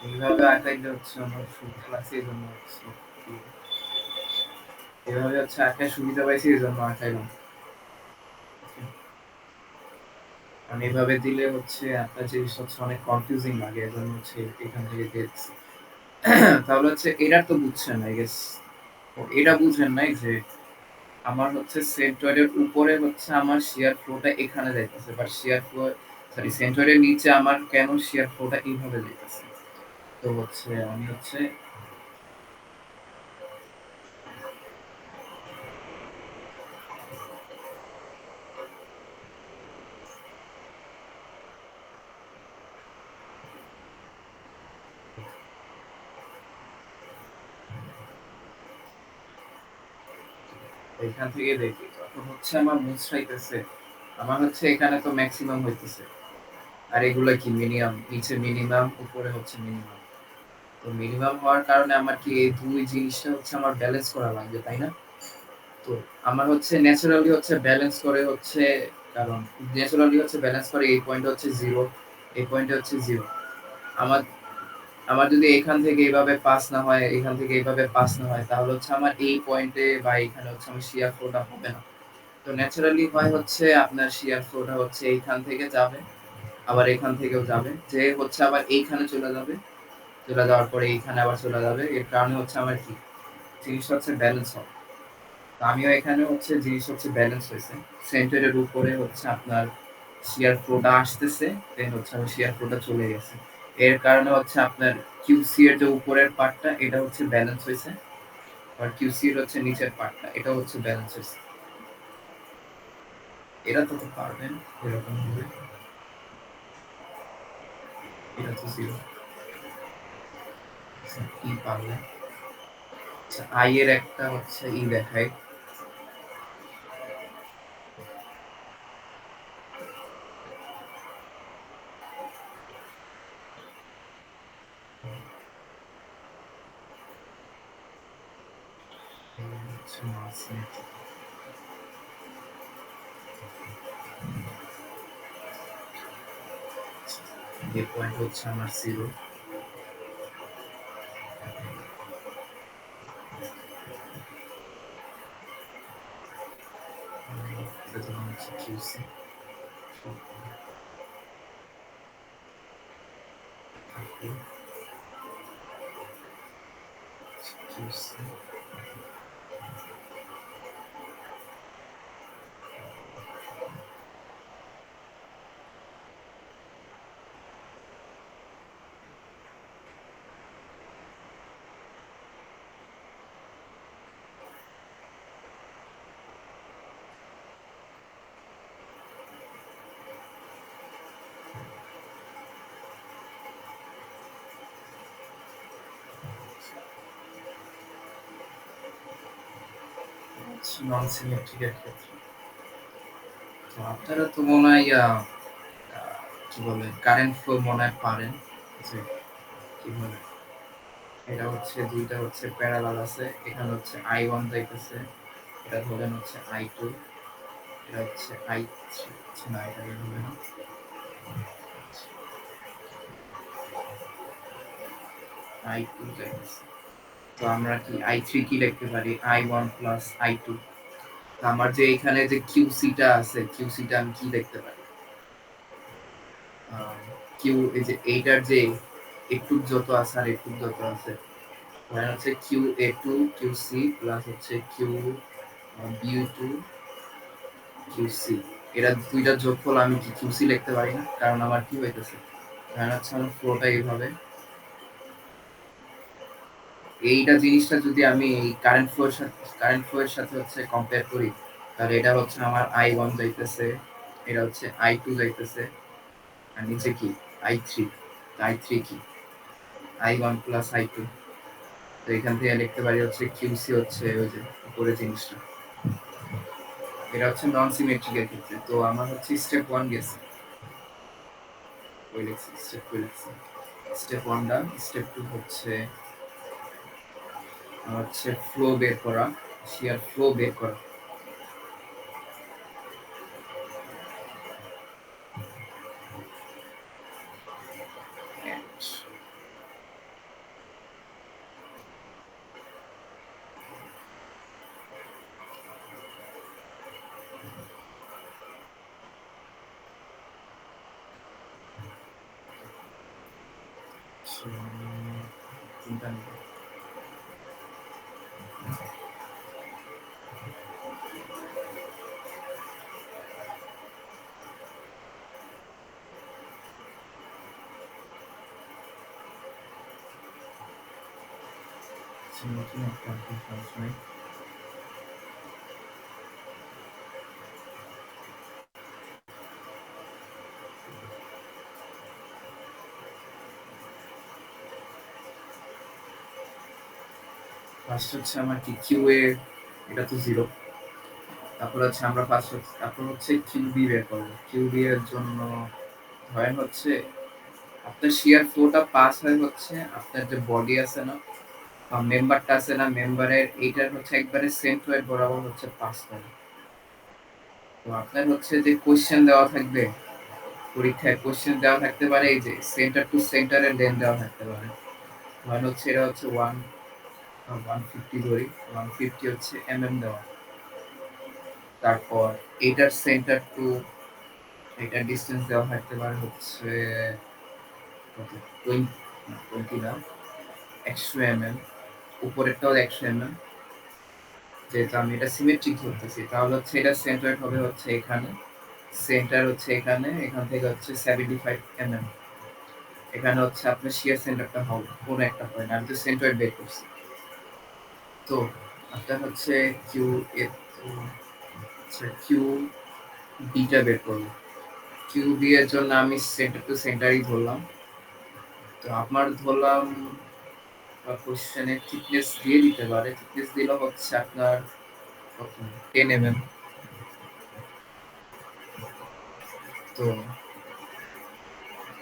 এইভাবে আঁকাইলে হচ্ছে আমার ক্লাসে এই জন্য হচ্ছে এভাবে হচ্ছে আঁকায় সুবিধা পাইছি এই জন্য আঁকাইলাম। কারণ এভাবে দিলে হচ্ছে একটা জিনিস হচ্ছে অনেক কনফিউজিং লাগে এজন্য হচ্ছে এখান থেকে দিয়ে দিচ্ছি। তাহলে হচ্ছে এটার তো বুঝছেন আই গেস। এটা বুঝেন নাই যে আমার হচ্ছে সেন্টয়েডের উপরে হচ্ছে আমার শিয়ার ফ্লোটা এখানে যাইতেছে বাট শিয়ার ফ্লো সরি সেন্টয়েডের নিচে আমার কেন শিয়ার ফ্লোটা এইভাবে যাইতেছে। তো হচ্ছে আমি হচ্ছে এখান থেকে দেখি যখন হচ্ছে আমার মুছরাইতেছে আমার হচ্ছে এখানে তো ম্যাক্সিমাম হইতেছে আর এগুলা কি মিনিমাম নিচে মিনিমাম উপরে হচ্ছে মিনিমাম। তো মিনিমাম হওয়ার কারণে আমার কি এই দুই জিনিসটা হচ্ছে আমার ব্যালেন্স করা লাগবে তাই না। তো আমার হচ্ছে ন্যাচারালি হচ্ছে ব্যালেন্স করে হচ্ছে কারণ ন্যাচারালি হচ্ছে ব্যালেন্স করে এই পয়েন্ট হচ্ছে জিরো এই পয়েন্টে হচ্ছে জিরো। আমার আমার যদি এখান থেকে এইভাবে পাস না হয় এখান থেকে এইভাবে পাস না হয় তাহলে হচ্ছে আমার এই পয়েন্টে বা এখানে হচ্ছে আমার শিয়ার ফ্লোটা হবে না। তো ন্যাচারালি হয় হচ্ছে আপনার শিয়ার ফ্লোটা হচ্ছে এইখান থেকে যাবে আবার এখান থেকেও যাবে যে হচ্ছে আবার এইখানে চলে যাবে চলে যাওয়ার পরে এইখানে আবার চলে যাবে এর কারণে হচ্ছে আমার কি জিনিসটা হচ্ছে ব্যালেন্স হবে। তো আমিও এখানে হচ্ছে জিনিস হচ্ছে ব্যালেন্স হয়েছে সেন্টারের উপরে হচ্ছে আপনার শিয়ার ফ্লোটা আসতেছে, দেন হচ্ছে আমার শিয়ার ফ্লোটা চলে গেছে। এর কারণে হচ্ছে আপনার কিউসি এর যে উপরের পার্টটা এটা হচ্ছে ব্যালেন্স হয়েছে, আর কিউসি এর হচ্ছে নিচের পার্টটা এটা হচ্ছে ব্যালেন্স হয়েছে। এরা তো পারবেন এরকম ভাবে, এটা তো জিরো কি পারলে। আচ্ছা আই এর একটা হচ্ছে ই দেখায়, যে পয়েন্ট হচ্ছে আমার জিরো, এটা ধরুন হচ্ছে কিউসি, কিউসি নন সিমেট্রিকের ক্ষেত্রে। তো আপনারা তো মনে হয় কি বলে কারেন্ট ফ্লো মনে হয় পারেন, যে কি বলে এটা হচ্ছে দুইটা হচ্ছে প্যারালাল আছে, এখানে হচ্ছে আই ওয়ান যাইতেছে, এটা ধরেন হচ্ছে আই টু, এটা হচ্ছে আই থ্রি, না এটা হবে না, আই টু যাইতেছে। তো আমরা কি আই থ্রি কি লিখতে পারি, I one plus I two. আমার যে এখানে যে কিউসিটা আছে, কিউসিটা আমি কি দেখতে পারি, কিউ এই যে এইটার যে একটু যত আছে আর একটু যত আছে, মানে হচ্ছে Q A two Q C plus হচ্ছে Q B two Q C, এরা দুইটা যোগফল আমি কি কিউ সি লিখতে পারি না, কারণ আমার কি হইতেছে, কারণ হচ্ছে আমার ফ্লোটা এইভাবে, এইটা জিনিসটা যদি আমি এই কারেন্ট ফ্লো এর সাথে হচ্ছে কম্পেয়ার করি, তাহলে এটা হচ্ছে আমার আই ওয়ান যাইতেছে, এটা হচ্ছে আই টু যাইতেছে, আর নিচে কি আই থ্রি, আই থ্রি কি I one plus I two. তো এখান থেকে লিখতে পারি হচ্ছে কিউসি হচ্ছে ওই যে উপরে জিনিসটা, এটা হচ্ছে নন সিমেট্রিকের ক্ষেত্রে। তো আমার হচ্ছে স্টেপ ওয়ান গেছে, ওই লিখছি স্টেপ টু লিখছি, স্টেপ ওয়ান ডান। স্টেপ টু হচ্ছে আমার হচ্ছে ফ্লো বের করা, শিয়ার ফ্লো বের করা। তিনটা নিব। নতুন একটা সময় ফার্স্ট হচ্ছে আমার কি কিউ এ, এটা তো জিরো। তারপর হচ্ছে আমরা ফার্স্ট তারপর হচ্ছে কিউ বি বের করবো। কিউ বি এর জন্য ধরেন হচ্ছে আপনার শিয়ার ফ্লোটা পাস হয় হচ্ছে আপনার যে বডি আছে না, মেম্বারটা আছে না, মেম্বারের এইটার হচ্ছে একবারে সেন্ট্রয়েড বরাবর হচ্ছে পাস করে। তো আপনার হচ্ছে যে কোশ্চেন দেওয়া থাকবে পরীক্ষায়, কোশ্চেন দেওয়া থাকতে পারে এই যে সেন্টার টু সেন্টারের লেন দেওয়া থাকতে পারে, ধরেন হচ্ছে এটা হচ্ছে 150 ধরি, 150 হচ্ছে দেওয়া। তারপর এটার সেন্টার টু এটার ডিস্টেন্স দেওয়া থাকতে পারে হচ্ছে কত, 20 না 100 উপরেরটাও 100 যেহেতু আমি এটা সিমেট্রিক ধরতেছি, তাহলে হচ্ছে এটা সেন্টার হবে হচ্ছে এখানে, সেন্টার হচ্ছে এখানে, এখান থেকে হচ্ছে 75 mm। এখানে হচ্ছে আপনার শিয়ার সেন্টারটা হবে কোন একটা পয়েন্ট, আমি তো সেন্টার বের করছি। তো আপনার হচ্ছে কিউ এ, আচ্ছা কিউ বিটা বের করবো। কিউ বি এর জন্য আমি সেন্টার টু সেন্টারই ধরলাম। তো আমার ধরলাম কোশ্চেনে থিকনেস দিয়ে দিতে পারে, থিকনেস দিলে হচ্ছে আপনার 10 mm। তো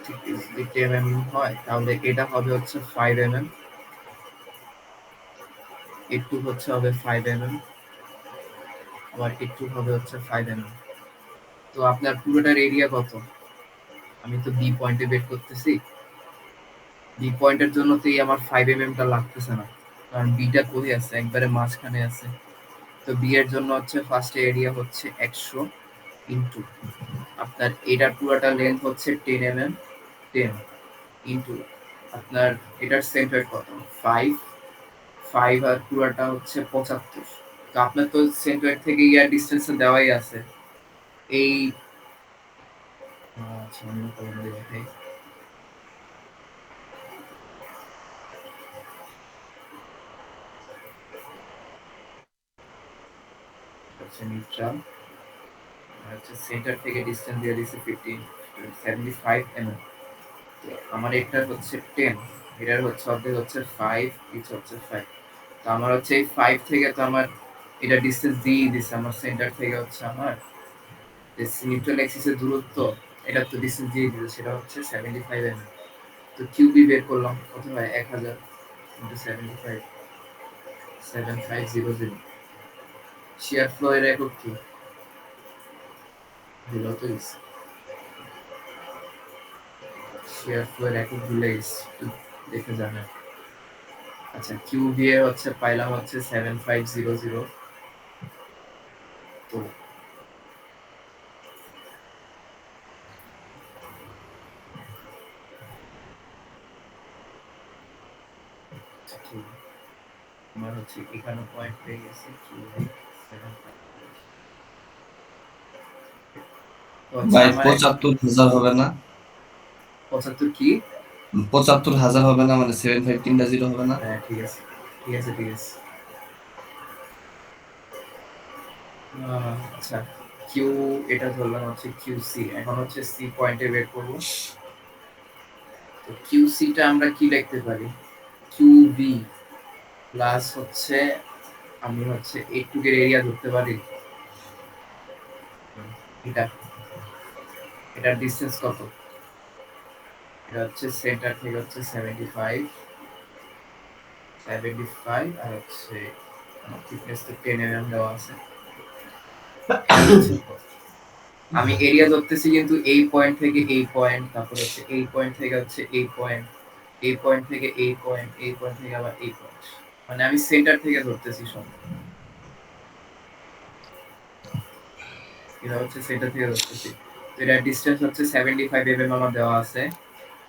থিকনেস যদি 10 mm হয় তাহলে এটা হবে হচ্ছে 5 mm, একটু হচ্ছে হবে 5 mm, আবার একটু হবে হচ্ছে 5 mm। তো আপনার পুরোটার এরিয়া কত? আমি তো বি পয়েন্টে বের করতেছি। বি পয়েন্টের জন্য তো এই আমার 5 mm টা লাগতেছে না, কারণ বিটা কই আছে, একবারে মাঝখানে আছে। তো বি এর জন্য হচ্ছে ফার্স্ট এরিয়া হচ্ছে 100 ইনটু আপনার এটার পুরোটা লেন্থ হচ্ছে 10 mm, 10 ইনটু আপনার এটার সেন্টার কত 5, 5 আর পুরোটা হচ্ছে 75। তো আপনার তো সেন্টার থেকে ইয়ার ডিসটেন্স দেওয়াই আছে এই, আচ্ছা অন্য কলম দিয়ে দেখাই। হচ্ছে নিউট্রাল, হচ্ছে সেন্টার থেকে ডিসটেন্স দিয়ে দিছে 15, 75 mm। তো আমার এটা হচ্ছে 10, এটার হচ্ছে অর্ধেক হচ্ছে 5, পিচ হচ্ছে 5। তো আমার হচ্ছে এই 5 থেকে তো আমার এটা ডিসটেন্স দিয়ে দিছে আমার সেন্টার থেকে হচ্ছে আমার নিউট্রাল অ্যাক্সিসের দূরত্ব, এটা তো ডিসটেন্স দিয়ে দিছে, সেটা হচ্ছে 75 mm। তো কিউবি বের করলাম কত হয় 1000 ইনটু 75, 7500। শিয়ার ফ্লো এর একক কি দিল তো শেয়ার ফ্লো এর একক ভুলে গেছি, একটু দেখে জানেন। আচ্ছা কিউ দিয়ে হচ্ছে পাইলাম হচ্ছে 7500। তো আমার হচ্ছে এখানে পয়েন্ট পেয়ে গেছে কিউ বাই 75। তো হচ্ছে ভাই আমার 75,000 হবে না? 75 কি? 75,000 হবে না, মানে 75 তিনটা জিরো হবে না? হ্যাঁ ঠিক আছে, ঠিক আছে, ঠিক আছে। আচ্ছা কিউ এটা ধরলাম হচ্ছে কিউ সি, এখন হচ্ছে সি পয়েন্টে বের করব। তো কিউ সিটা আমরা কি লিখতে পারি, কিউ বি প্লাস হচ্ছে আমি হচ্ছে এইটুকের এরিয়া ধরতে পারি। এটা এটার ডিসটেন্স কত? এটা হচ্ছে সেন্টার থেকে হচ্ছে 75, 75 আর হচ্ছে আমার থিকনেস তো 10 mm দেওয়া আছে। আমি এরিয়া ধরতেছি কিন্তু এই পয়েন্ট থেকে এই পয়েন্ট, তারপর হচ্ছে এই পয়েন্ট থেকে হচ্ছে এই পয়েন্ট, এই পয়েন্ট থেকে এই পয়েন্ট, এই পয়েন্ট থেকে আবার এই পয়েন্ট, মানে আমি সেন্টার থেকে ধরতেছি সব। এটা হচ্ছে সেন্টার থেকে ধরতেছি। তো এটার ডিসটেন্স হচ্ছে 75 mm আমার দেওয়া আছে,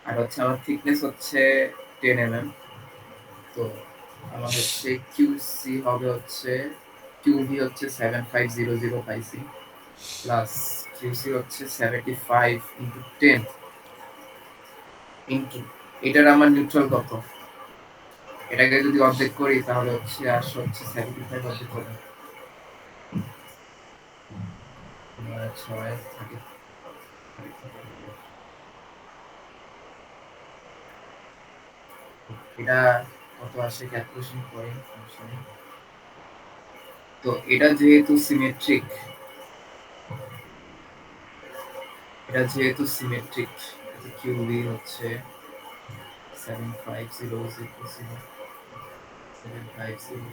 আর হচ্ছে আমার থিকনেস হচ্ছে 10 mm। তো আমার হচ্ছে কিউসি হবে হচ্ছে কিউভি হচ্ছে 7500 পাইছি, প্লাস কিউসি হচ্ছে 75 ইন্টু 10 ইন্টু এটার আমার নিউট্রাল কত, এটাকে যদি অর্ধেক করি তাহলে হচ্ছে আসে হচ্ছে 75 অর্ধেক করে 6 থাকে। এটা কত আসে ক্যালকুলেশন করে সমস্যা। তো এটা যেহেতু সিমেট্রিক, এটা যেহেতু সিমেট্রিক, কিউবি হচ্ছে 7500, 7500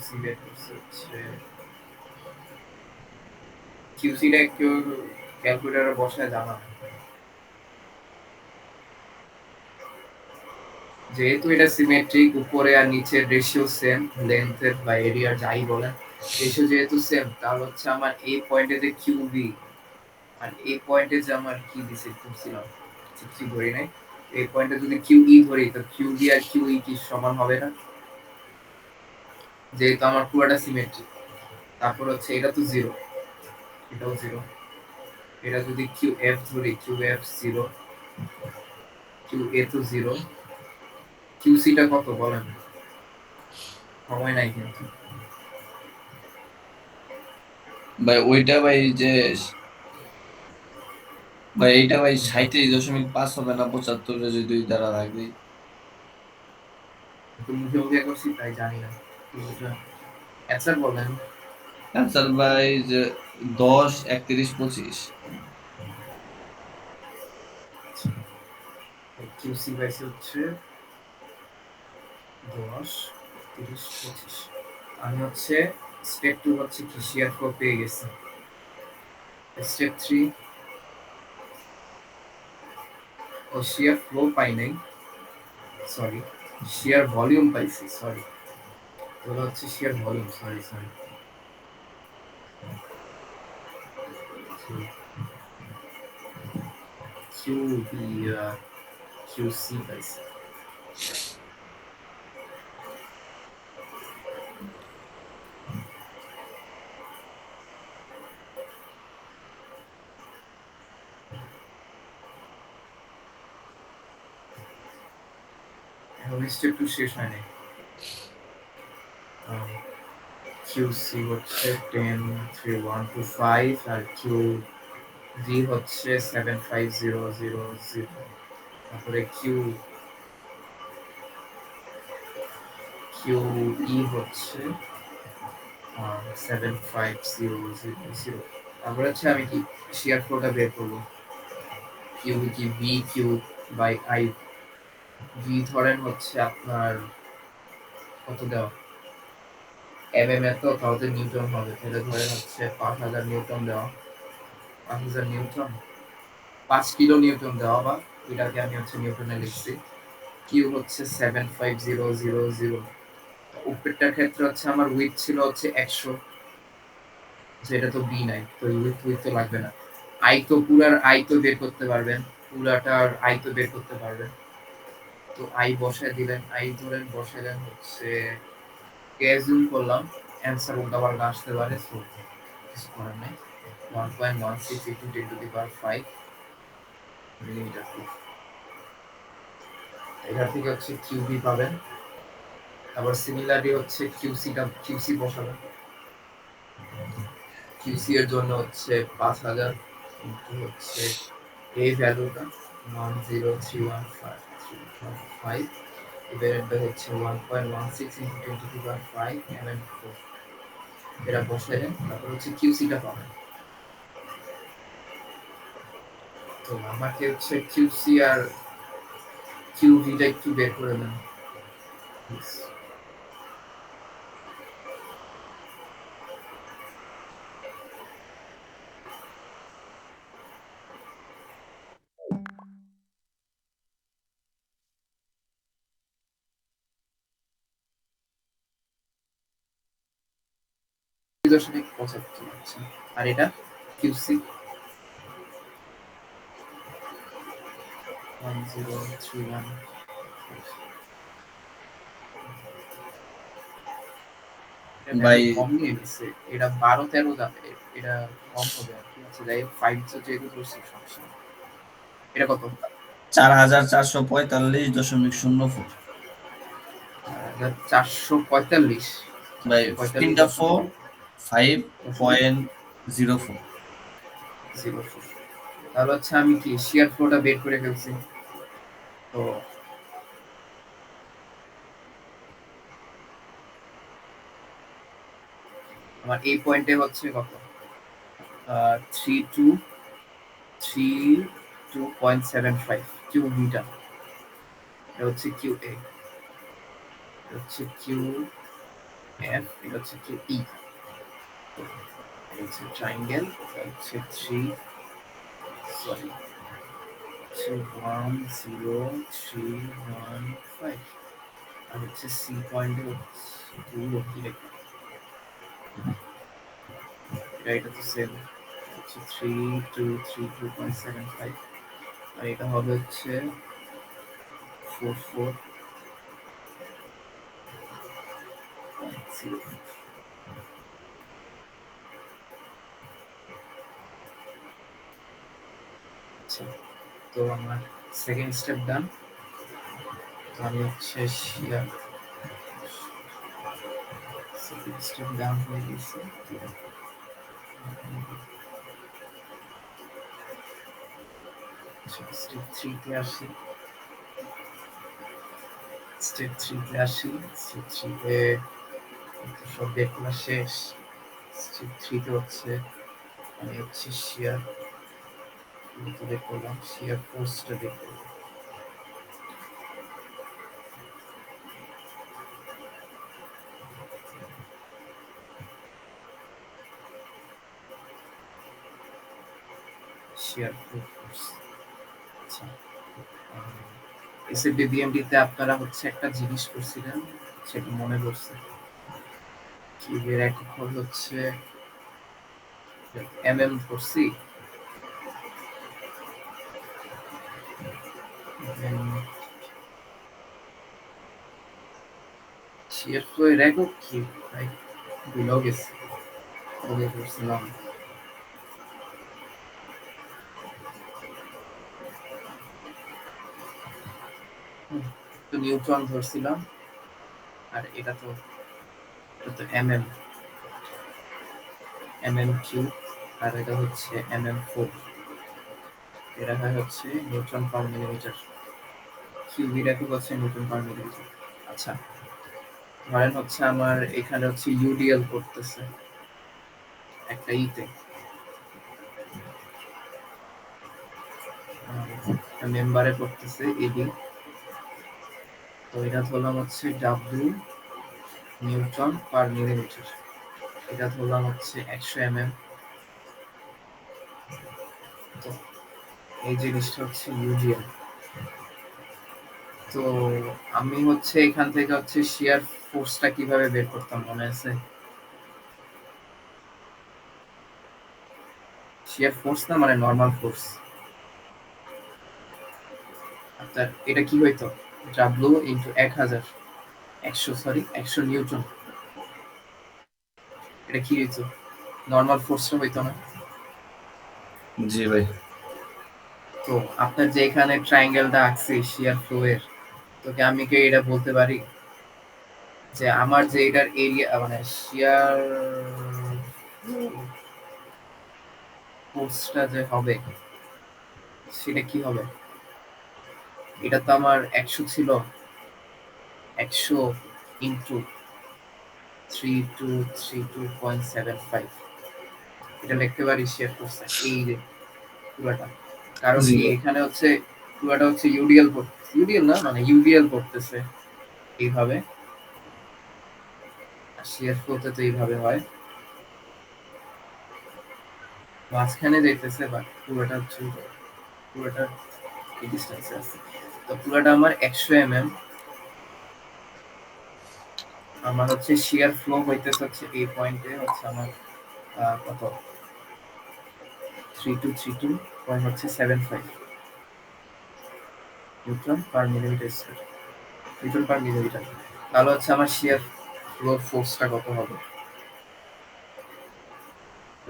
সিলেক্ট হচ্ছে কিউসিটা একটু ক্যালকুলেটরে বসায় জানা, যেহেতু এটা সিমেট্রিক, উপরে আর নিচের রেশিও সেম, লেন্থের বা এরিয়ার যাই বলেন রেশিও যেহেতু সেম, তাহলে হচ্ছে আমার এই পয়েন্টে যে কিউবি আর এই পয়েন্টে যে আমার কি দিছে করছিলাম কিছু ধরি নাই, এই পয়েন্টে যদি কিউ ই ধরি তো কিউ বি আর কিউ ই কি সমান হবে না? যেহেতু আমার পুরোটা সিমেট্রিক। তারপর হচ্ছে এটা তো জিরো, এটাও জিরো। এটা যদি কিউ এফ ধরি, কিউ এফ জিরো, কিউ এ তো জিরো, কিউ সিটা কত বলেন? সময় নাই কিন্তু। ভাই ওইটা ভাই যে ভাই এইটা ভাই 37.5 হবে না 75 যদি 2 দ্বারা ভাগ দিই? তো মুখে মুখে করছি তাই জানি না। অ্যান্সার বলেন। অ্যান্সার ভাই যে 10, 31, 25। কিউ সি পাইছে হচ্ছে 10, 30, 25। আমি হচ্ছে স্টেপ 2 হচ্ছে কি শেয়ার ফ্লো পেয়ে গেছি। স্টেপ 3 ও শেয়ার ফ্লো পাই নাই, সরি, শেয়ার ভলিউম পাইছি, সরি। ওটা হচ্ছে shear volume, sorry sorry. Q B Q C পাইছি। এখন স্টেপ 2 শেষ হয় নাই। কিউ সি হচ্ছে 10, 3, 1, 2, 5 আর কিউ ভি হচ্ছে 7, 5, 0, 0, 0। তারপরে কিউ কিউ ই হচ্ছে 7, 5, 0, 0, 0। তারপরে হচ্ছে আমি কি শেয়ার ফ্লোটা বের করবো। কিউ কি V Q by I. V ধরেন হচ্ছে আপনার কত দেওয়া, এম এ তো তাহলে নিউটন হবে, তাহলে ধরেন হচ্ছে 5000 নিউটন দেওয়া, 5000 নিউটন, 5 কিলো নিউটন দেওয়া, বা এটাকে আমি হচ্ছে নিউটনে লিখছি। কিউ হচ্ছে 75000। উপরেরটার ক্ষেত্রে হচ্ছে আমার উইথ ছিল হচ্ছে 100, যেটা তো বি নাই, তো উইথ উইথ তো লাগবে না। আই তো পুরার আই তো বের করতে পারবেন, পুরাটার আই তো বের করতে পারবেন। তো আই বসায় দিলেন, আই ধরেন বসাইলেন হচ্ছে, অ্যাজিউম করলাম অ্যান্সার উল্টাপাল্টা আসতে পারে, সো কিছু করার নাই। 1.16 into 10 to the power 5 millimetre cube. এখান থেকে হচ্ছে কিউবি পাবেন। আবার সিমিলারলি হচ্ছে কিউসি বসাবেন। কিউসি এর জন্য হচ্ছে 5000 কিন্তু হচ্ছে এই ভ্যালুটা 10315 ডিভাইডেড হচ্ছে 1.16 into 10 to the power 5 mm4। এটা বসাইলেন, তারপর হচ্ছে কিউসিটা পাবেন। তো আমাকে হচ্ছে কিউসি আর কিউভিটা একটু বের করে দেন। দশমিক 75 আচ্ছা। আর এটা কিউসি 1031। এটা ভ্যালু ভাই কম নিয়ে নিচ্ছে, এটা 12-13 যাবে, এটা কম হবে আর কি। আচ্ছা যাই হোক, 5 তো যেহেতু করছি সমস্যা নেই। এটা কত? 4445.04। 445, ভাই 445 তিনটা দশমিক 4, দশমিক 5.04। 04। তাহলে হচ্ছে আমি কি শেয়ার ফ্লোটা বের করে ফেলছি। তো আমার এই পয়েন্টে হচ্ছে কত, 3232.75 কিউ মিটার। এটা হচ্ছে কিউ এ, এটা হচ্ছে কিউ এফ, এটা হচ্ছে কিউ ই। এটা হচ্ছে ট্রায়াঙ্গেল, এটা হচ্ছে 3, সরি, 10315। আর হচ্ছে সি পয়েন্টে হচ্ছে 2 কি লেখা, এটা তো সেম হচ্ছে 3232.75। আর এটা হবে হচ্ছে 44.6 0. আচ্ছা, তো আমার সেকেন্ড স্টেপ ডান। তো আমি হচ্ছে শিয়ার সেকেন্ড স্টেপ ডান হয়ে গেছে। স্টেপ 3 তে আসি। স্টেপ 3 তে আসি। স্টেপ 3 তে সব বের শেষ। স্টেপ 3 তে হচ্ছে আমি হচ্ছে শিয়ার বের করলাম, শিয়ার ফোর্সটা বের করলাম। Shear force. আচ্ছা, এসএপি বিএমডিতে আপনারা হচ্ছে একটা জিনিস করছিলেন, সেটা মনে পড়ছে। কিউবের একক হচ্ছে এমএম করছি। শিয়ার ফ্লো এর একক কি ভাই? ভুলেও গেছি কবে করছিলাম। তো নিউট্রন ধরছিলাম, আর এটা তো এমএম কিউব, আর এটা হচ্ছে MM4। এটা হয় হচ্ছে নিউটন পার মিলিমিটার। কিউবির একক হচ্ছে নিউটন পার মিলিমিটার। আচ্ছা, ধরেন হচ্ছে আমার এখানে হচ্ছে ইউডিএল করতেছে একটা ইতে, মেম্বারে করতেছে এবি। তো এটা ধরলাম হচ্ছে ডাব্লিউ নিউটন পার মিলিমিটার। এটা ধরলাম হচ্ছে 100 mm। তো এই জিনিসটা হচ্ছে ইউডিএল। তো আমি হচ্ছে এখান থেকে হচ্ছে শিয়ার ফোর্সটা কিভাবে বের করতাম মনে আছে? শিয়ার ফোর্স না, মানে নরমাল ফোর্স। আপনার এটা কি হইতো? W into 100 Newton. এটা কি হইতো? নরমাল ফোর্সটা হইতো না? জি ভাই। তো আপনার যে এখানে ট্রায়াঙ্গেলটা আঁকছি শিয়ার ফ্লো এর, তোকে আমি কি এটা বলতে পারি যে আমার যে এটার এরিয়া, মানে শিয়ার ফোর্সটা যে হবে সেটা কি হবে? এটা তো আমার 100 ছিল, 100 ইন্টু 3232.75। এটা লিখতে পারি শিয়ার ফোর্স এই যে পুরোটা। কারণ জি কি এখানে হচ্ছে পুরোটা হচ্ছে ইউডিএল না, মানে ইউডিএল করতেছে এইভাবে, আর শিয়ার ফোর্সে তো এইভাবে হয়, মাঝখানে যাইতেছে, বাট পুরোটা হচ্ছে পুরোটা এই ডিস্টেন্সে আছে। তো পুরোটা আমার 100 mm। আমার হচ্ছে শিয়ার ফ্লো হইতেছে হচ্ছে এই পয়েন্টে হচ্ছে আমার কত 3232.75 নিউটন পার মিলিমিটার স্কয়ার, নিউটন পার মিলিমিটার। তাহলে হচ্ছে আমার শিয়ার ফ্লো ফোর্সটা কত হবে?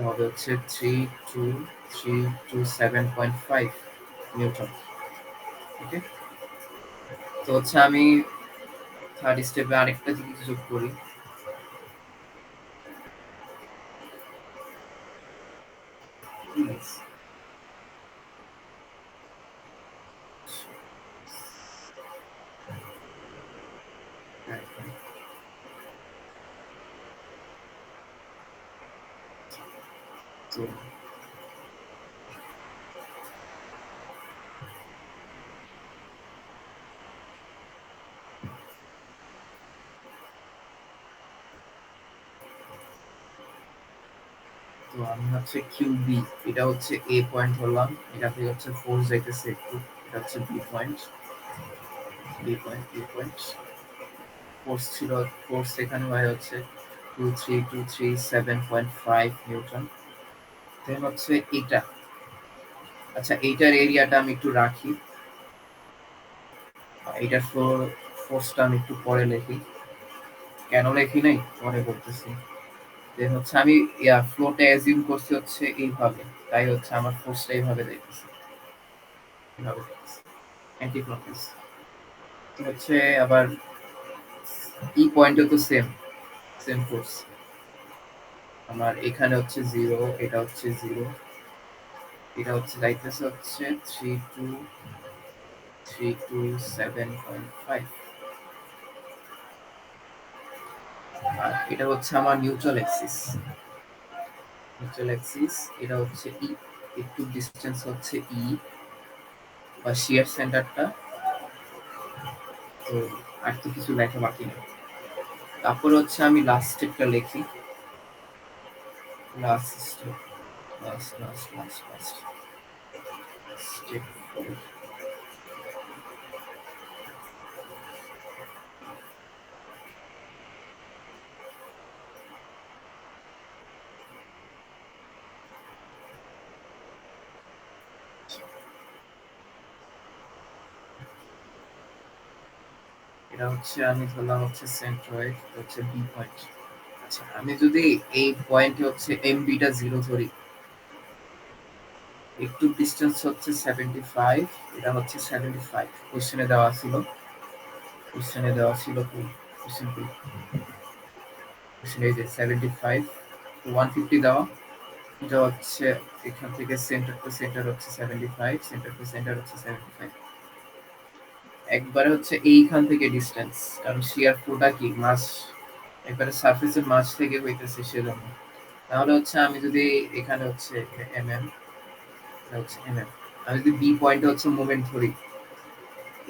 হবে হচ্ছে 32327.5 নিউটন। ওকে, তো হচ্ছে আমি থার্ড স্টেপে আরেকটা জিনিস যোগ করি। তো তো আমি হচ্ছে কিউবি, এটা হচ্ছে এ পয়েন্ট ধরলাম, এটা থেকে হচ্ছে ফোর্স যাইতেছে একটু, এটা হচ্ছে বি পয়েন্ট। ফোর্স ছিল, ফোর্স এখানে হয় হচ্ছে 23237.5 নিউটন। দেন হচ্ছে এইটা, আচ্ছা এইটার এরিয়াটা আমি একটু রাখি, এইটার ফোর্সটা আমি একটু পরে লিখি। কেন লেখি নাই পরে বলতেছি। দেন হচ্ছে আমি ফ্লোটা অ্যাজিউম করছি হচ্ছে এইভাবে, তাই হচ্ছে আমার ফোর্সটা এইভাবে দেখতেছে, এইভাবে দেখতেছে অ্যান্টি ক্লকওয়াইজ। তো হচ্ছে আবার ই পয়েন্টে তো সেম সেম ফোর্স। আমার এখানে হচ্ছে 0, এটা হচ্ছে 0, এটা হচ্ছে যাইতেছে হচ্ছে 32327.5। আর এটা হচ্ছে আমার নিউট্রাল অ্যাক্সিস। নিউট্রাল অ্যাক্সিস এটা হচ্ছে ই, একটু ডিসটেন্স হচ্ছে ই বা শিয়ার সেন্টারটা। তো আর তো কিছু লেখা বাকি নেই। তারপর হচ্ছে আমি লাস্ট স্টেপটা লিখি। Last step, last last last last step 4। এটা হচ্ছে আমি ধরলাম হচ্ছে সেন্ট্রয়েড, হচ্ছে বি পয়েন্ট। আচ্ছা, আমি যদি এই পয়েন্টে হচ্ছে এমবিটা 0 ধরি, একটু ডিসটেন্স হচ্ছে 75, এটা হচ্ছে 75 কোশ্চেনে দেওয়া ছিল। কোশ্চেনে দেওয়া ছিল কি কোশ্চেন কি কোশ্চেন এই যে 75 150 দেওয়া। এটা হচ্ছে এখান থেকে সেন্টার টু সেন্টার হচ্ছে 75, সেন্টার টু সেন্টার হচ্ছে 75। একবারে হচ্ছে এইখান থেকে ডিসটেন্স, কারণ শিয়ার ফ্লোটা কি মাস একবারে সারফেসের মাস থেকে হইতেছে সেজন্য। তাহলে হচ্ছে আমি যদি এখানে হচ্ছে এমএম, এটা হচ্ছে এমএম, আমি যদি বি পয়েন্টে হচ্ছে মোমেন্ট ধরি,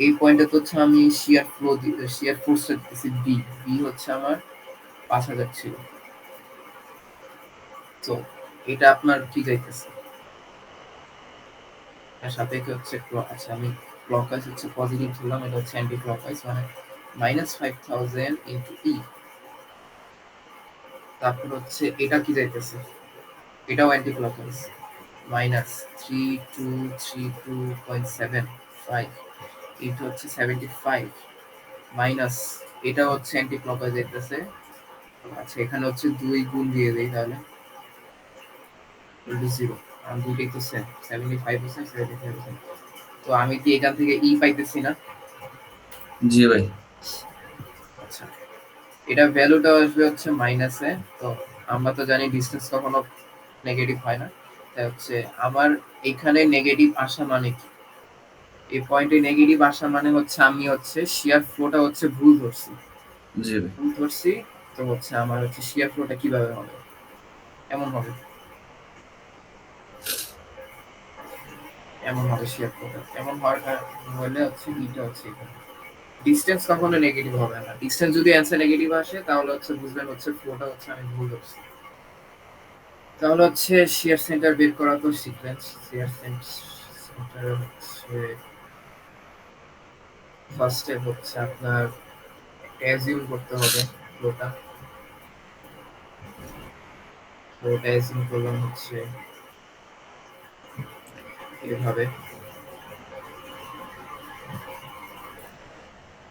এই পয়েন্টে তো হচ্ছে আমি শিয়ার ফ্লো শিয়ার ফোর্সটা দিতেছি বি। বি হচ্ছে আমার 5000 ছিল। তো এটা আপনার কি যাইতেছে এর সাপেক্ষে হচ্ছে আচ্ছা আমি ক্লকওয়াইজ হচ্ছে পজিটিভ ধরলাম, এটা হচ্ছে অ্যান্টি ক্লকওয়াইজ মানে -5000 ইনটু ই। তারপর হচ্ছে এটা কি যাইতেছে, এটাও অ্যান্টি ক্লকওয়াইজ -3232.75 ইনটু হচ্ছে 75 মাইনাস এটা হচ্ছে অ্যান্টি ক্লকওয়াইজ যাইতেছে। আচ্ছা এখানে হচ্ছে 2 গুণ দিয়ে দেই তাহলে 0, আর দুইটাই তো সেম 75%, 75%। তো আমি কি এখান থেকে ই পাইতেছি না? জি ভাই। আচ্ছা, এটা ভ্যালুটা আসবে হচ্ছে মাইনাসে। তো আমরা তো জানি ডিসটেন্স কখনো নেগেটিভ হয় না, তাই হচ্ছে আমার এখানে নেগেটিভ আসা মানে কি, এই পয়েন্টে নেগেটিভ আসা মানে হচ্ছে আমি হচ্ছে শিয়ার ফ্লোটা হচ্ছে ভুল ধরছি। জি ভাই। ভুল ধরছি, তো হচ্ছে আমার হচ্ছে শিয়ার ফ্লোটা কিভাবে হবে, এমন হবে, এমন হবে শিয়ার ফ্লোটা। এমন হলে হচ্ছে ইটা হচ্ছে এখানে ডিসটেন্স কখনো নেগেটিভ হবে না। ডিসটেন্স যদি অ্যান্সার নেগেটিভ আসে তাহলে হচ্ছে বুঝবেন হচ্ছে ফ্লোটা হচ্ছে আমি ভুল ধরছি। তাহলে হচ্ছে শেয়ার সেন্টার বের করা তো সিকোয়েন্স। শেয়ার সেন্টার হচ্ছে ফার্স্ট স্টেপ হচ্ছে আপনার অ্যাজিউম করতে হবে ফ্লোটা। ফ্লোটা অ্যাজিউম করলাম হচ্ছে এভাবে,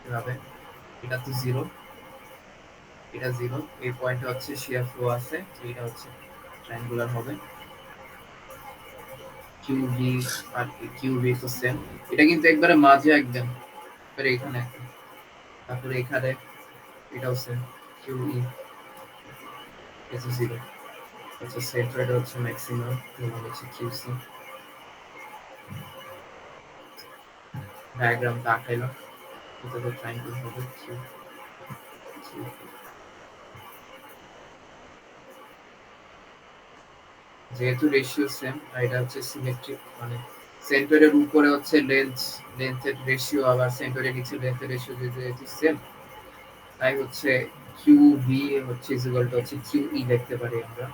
এভাবে। এটা তো 0, এটা 0, এই পয়েন্টে হচ্ছে শেয়ার ফ্লো আছে, তো এটা হচ্ছে ট্রায়াঙ্গুলার হবে। কিউবি আর কিউবি তো সেম, এটা কিন্তু একবারে মাঝে একদম একবারে এখানে একটা। তারপরে এখানে এটাও সেম কিউই, এটা 0। আচ্ছা সেন্টার হচ্ছে ম্যাক্সিমাম, এবং হচ্ছে কিউসি। ডায়াগ্রামটা আঁকাইলাম, এটাতে ট্রায়াঙ্গেল হবে কিউ কিউ। যেহেতু রেশিও সেম আর এটা হচ্ছে সিমেট্রিক, মানে সেন্টারের উপরে হচ্ছে লেন্থের রেশিও, আবার সেন্টারের নিচে লেন্থের রেশিও যেহেতু সেম, তাই হচ্ছে কিউ ভি হচ্ছে ইকুয়াল টু হচ্ছে কিউ ই লিখতে পারি আমরা।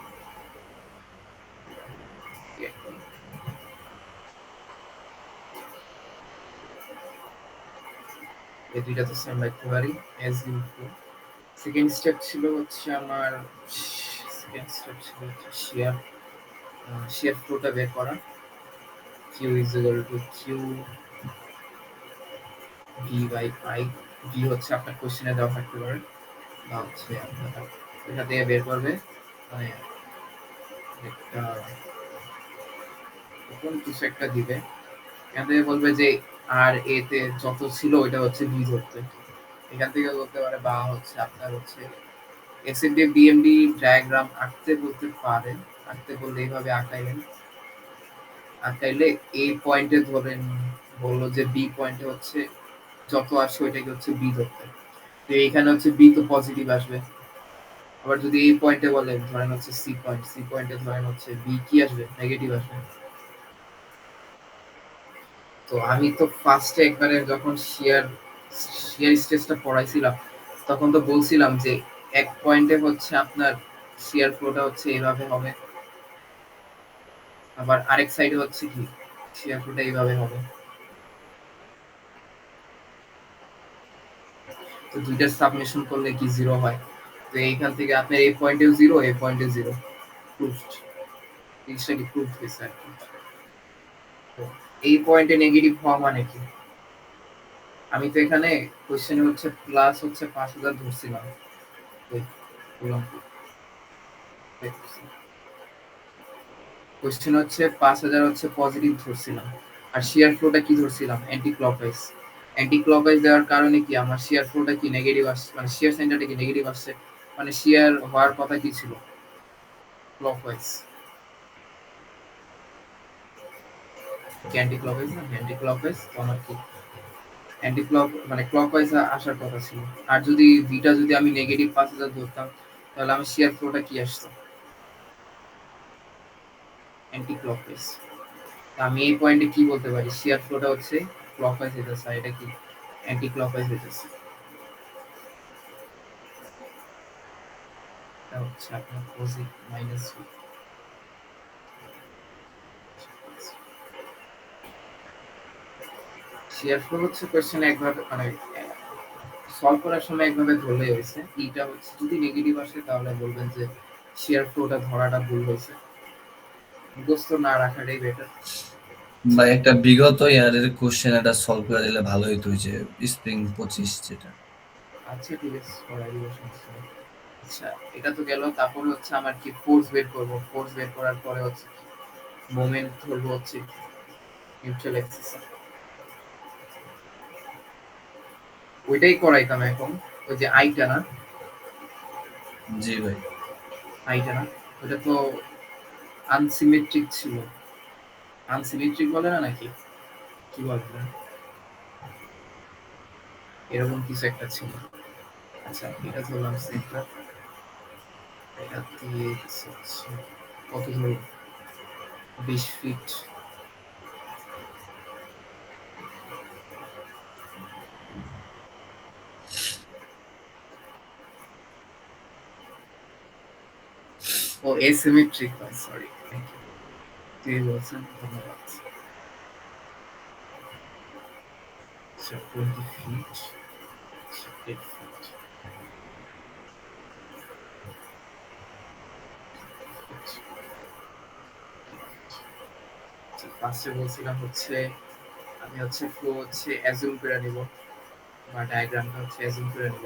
এই দুইটা তো সেম লিখতে পারি এস ইনফো। সেকেন্ড স্টেপ ছিল হচ্ছে আমার, সেকেন্ড স্টেপ ছিল হচ্ছে শেয়ার ফ্লোটা বের করা। Q is equal to Q V by I. V হচ্ছে আপনার কোশ্চেনে দেওয়া থাকতে পারে, বা হচ্ছে আপনার এখান থেকে বের করবে, মানে একটা কোন কিছু একটা দিবে, এখান থেকে বলবে যে আর এ তে যত ছিল ওইটা হচ্ছে বি ধরতে। এখান থেকে বলতে পারে, বা হচ্ছে আপনার হচ্ছে এসএনডি বিএমডি ডায়াগ্রাম আঁকতে বলতে পারে। আঁকতে বললে এইভাবে আঁকাইলেন, আঁকাইলে এই পয়েন্টে ধরেন বললো যে বি পয়েন্টে হচ্ছে যত আসে ওইটাকে হচ্ছে বি ধরতে। তো এইখানে হচ্ছে বি তো পজিটিভ আসবে। আবার যদি এই পয়েন্টে বলে ধরেন হচ্ছে সি পয়েন্ট, সি পয়েন্টে ধরেন হচ্ছে বি কি আসবে, নেগেটিভ আসবে। তো আমি তো ফার্স্টে একবারে যখন শিয়ার শিয়ার স্ট্রেসটা পড়াইছিলাম তখন তো বলছিলাম যে এক পয়েন্টে হচ্ছে আপনার শিয়ার ফ্লোটা হচ্ছে এইভাবে হবে, আবার আরেক সাইডে হচ্ছে কি শিয়ার ফ্লোটা এইভাবে হবে। তো দুইটার সাবমিশন করলে কি জিরো হয়। তো এইখান থেকে আপনার এই পয়েন্টেও জিরো, এই পয়েন্টে জিরো, প্রুফড, জিনিসটা কি প্রুফ হয়েছে আর কি। তো এই পয়েন্টে নেগেটিভ হওয়া মানে কি, আমি তো এখানে কোশ্চেনে হচ্ছে প্লাস হচ্ছে 5000 ধরছিলাম। কোশ্চেন হচ্ছে 5000 হচ্ছে পজিটিভ ধরছিলাম, আর শিয়ার ফ্লোটা কি ধরছিলাম, অ্যান্টি ক্লকওয়াইজ। অ্যান্টি ক্লকওয়াইজ দেওয়ার কারণে কি আমার শিয়ার ফ্লোটা কি নেগেটিভ আসছে, মানে শিয়ার সেন্টারটা কি নেগেটিভ আসছে, মানে শিয়ার হওয়ার কথা কি ছিল, ক্লকওয়াইজ। অ্যান্টি ক্লকওয়াইজ না, অ্যান্টি ক্লকওয়াইজ তো আমার কি অ্যান্টি ক্লক মানে ক্লকওয়াইজ আসার কথা ছিল। আর যদি বিটা যদি আমি নেগেটিভ 5000 ধরতাম তাহলে আমার শিয়ার ফ্লোটা কি আসতো, অ্যান্টি ক্লকওয়াইজ। আমি এই পয়েন্টে কি বলতে পারি, শিয়ার ফ্লোটা হচ্ছে ক্লকওয়াইজ হইতেছে, আর এটা কি অ্যান্টি ক্লকওয়াইজ হইতেছে। এটা হচ্ছে আপনার পজিটিভ মাইনাস শিয়ার ফ্লো হচ্ছে কোশ্চেনে একভাবে মানে সলভ করার সময় একভাবে ধরলেই হয়েছে। ইটা হচ্ছে যদি নেগেটিভ আসে তাহলে বলবেন যে শিয়ার ফ্লোটা ধরাটা ভুল হয়েছে, মুখস্থ না রাখাটাই বেটার। বা একটা বিগত ইয়ারের কোশ্চেন এটা সলভ করে দিলে ভালো হইতো, ওই যে স্প্রিং 25 যেটা। আচ্ছা ঠিক আছে, করাই দিব, সমস্যা নেই। আচ্ছা এটা তো গেল, তারপরে হচ্ছে আমার কি ফোর্স বের করব, ফোর্স বের করার পরে হচ্ছে মোমেন্ট ধরবো হচ্ছে নিউট্রাল অ্যাক্সিস। ওইটাই করাইতাম এখন, ওই যে আইটা না, জি ভাই। আইটা না, ওটা তো আনসিমেট্রিক ছিল, আনসিমেট্রিক বলে না নাকি, কি বলে না? এরকম কিছু একটা ছিল। আচ্ছা এটা ধরলাম সেন্টার, এটা দিয়ে হচ্ছে কত ধরো 20 ফিট। ও এসিমেট্রিক হয়, সরি, থ্যাংক ইউ, তুই বলছেন, ধন্যবাদ। আচ্ছা 20 ফিট, 8 ফিট। ফার্স্টে বলছিলাম হচ্ছে আমি হচ্ছে ফ্লো হচ্ছে অ্যাজিউম করে নিব, বা ডায়াগ্রামটা হচ্ছে অ্যাজিউম করে নিব।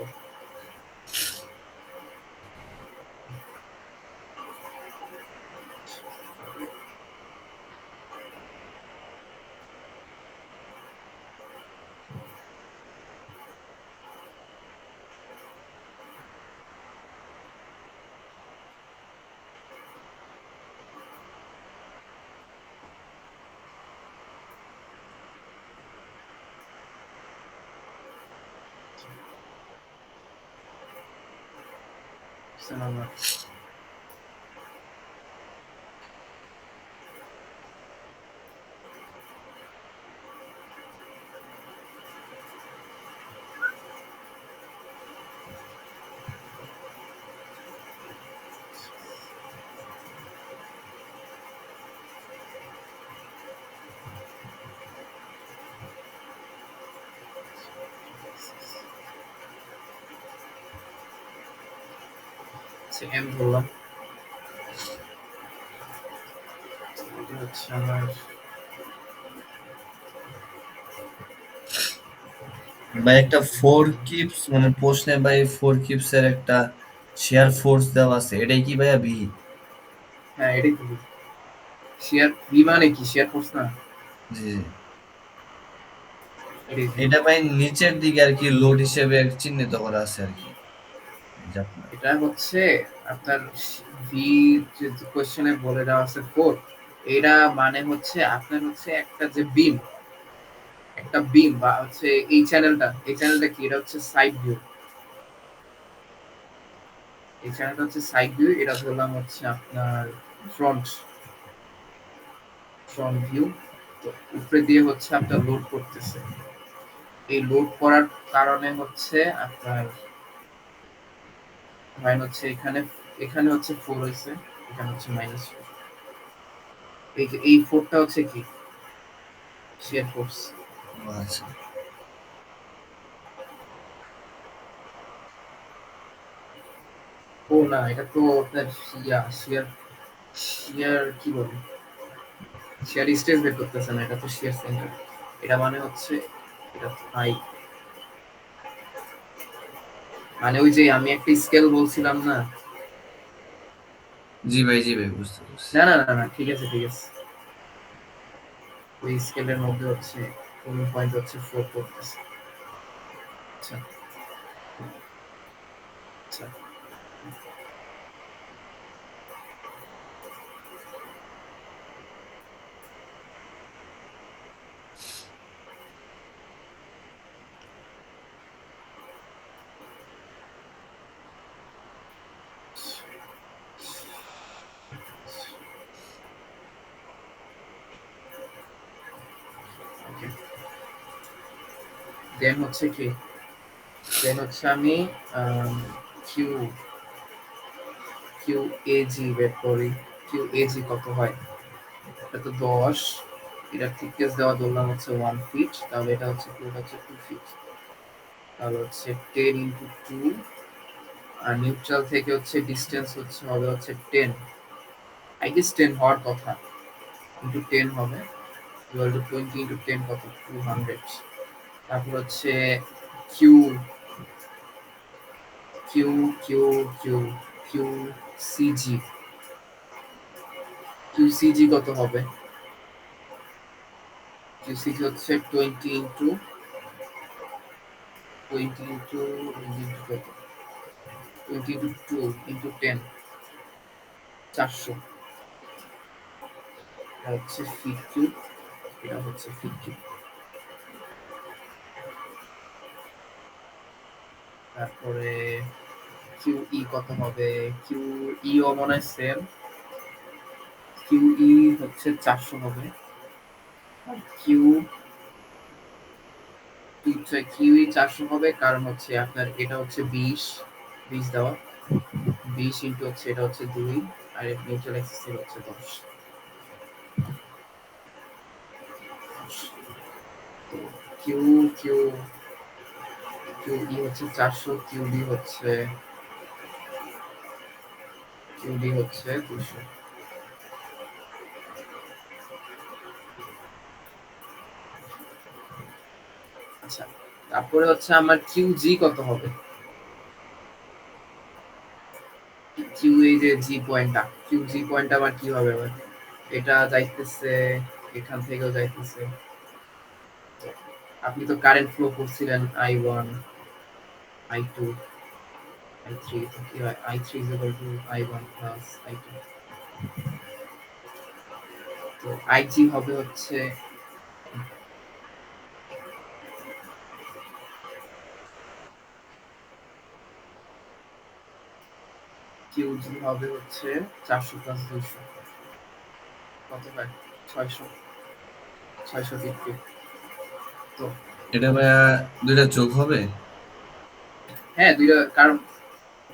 আমার এম ধরলাম, এটা হচ্ছে আমার ভাই একটা ফোর কিপস মানে প্রশ্নে ভাই ফোর কিপস এর একটা শেয়ার ফোর্স দেওয়া আছে, এটাই কি ভাইয়া বি? হ্যাঁ এটাই তো শেয়ার বি মানে কি শেয়ার ফোর্স না? জি জি। এটাই তো। এটা ভাই নিচের দিকে আর কি লোড হিসেবে চিহ্নিত করা আছে আর কি, এই যে আপনার। এটা হচ্ছে আপনার ভি যে কোশ্চেনে বলে দেওয়া আছে ফোর, এটা মানে হচ্ছে আপনার হচ্ছে একটা বিম বা হচ্ছে এই চ্যানেলটা কি, এটা হচ্ছে সাইড ভিউ। এই চ্যানেলটা হচ্ছে সাইড ভিউ, এটা ধরলাম হচ্ছে আপনার ফ্রন্ট ফ্রন্ট ভিউ। তো উপরে দিয়ে হচ্ছে আপনার লোড করতেছে, এই লোড করার কারণে হচ্ছে আপনার ধরেন হচ্ছে এখানে এখানে হচ্ছে ফোর হয়েছে, এখানে হচ্ছে -4। এই যে এই ফোরটা হচ্ছে কি শিয়ার ফোর্স। ও আচ্ছা। ও না, এটা তো আপনার শিয়ার শিয়ার কি বলে, শিয়ার স্ট্রেস বের করতেছে না, এটা তো শিয়ার সেন্টার। এটা মানে হচ্ছে এটা হাই, মানে ওই যে আমি একটা স্কেল বলছিলাম না। জি ভাই বুঝতে পারছি। না না না না, ঠিক আছে ঠিক আছে, ওই স্কেলের মধ্যে হচ্ছে কোন পয়েন্ট হচ্ছে ফোর করতেছে। আচ্ছা আচ্ছা। ওকে, দেন হচ্ছে কি, দেন হচ্ছে আমি কিউ কিউ এজি বের করি। কিউ এজি কত হয়, এটা তো 10, এটা থিকনেস দেওয়া ধরলাম হচ্ছে 1 ফিট, তাহলে এটা হচ্ছে পুরোটা হচ্ছে 2 ফিট, তাহলে হচ্ছে 10 × 2, আর নিউট্রাল থেকে হচ্ছে ডিসটেন্স হচ্ছে হবে হচ্ছে 10, আই গেস 10 হওয়ার কথা, ইন্টু 10 হবে, ইকুয়াল টু 20 × 10 কত, 200। তারপর হচ্ছে Q Q Q Q Q CG, Q CG কত হবে, কিউ সিজি হচ্ছে 20 × 2 400, এটা হচ্ছে ফিট কিউব, এটা হচ্ছে ফিট কিউব। তারপরে কিউ ই কত হবে, কিউ ই ও মনে হয় সেম, কিউ ই হচ্ছে 400 হবে। আর কিউ ই 400 হবে, কারণ হচ্ছে আপনার এটা হচ্ছে 20 দেওয়া, 20 ইন্টু হচ্ছে এটা হচ্ছে 2, আর নিউট্রাল অ্যাক্সিস হচ্ছে 10। তো কিউ কিউ কিউ ই হচ্ছে 400, কিউ ডি হচ্ছে 200। আচ্ছা, তারপরে হচ্ছে আমার কিউ জি কত হবে, কিউ এই যে জি পয়েন্টটা, কিউ জি পয়েন্ট আবার কি হবে আবার, এটা যাইতেছে এখান থেকেও যাইতেছে। তো আপনি তো কারেন্ট ফ্লো করছিলেন I1 I2 I3, তো কি হয় I3 I1 I2, তো IG হবে হচ্ছে কিউজি হবে হচ্ছে 400 + 200, কত হয় 600, 650। তো এটা ভাইয়া দুইটা যোগ হবে? হ্যাঁ দুইটা, কারণ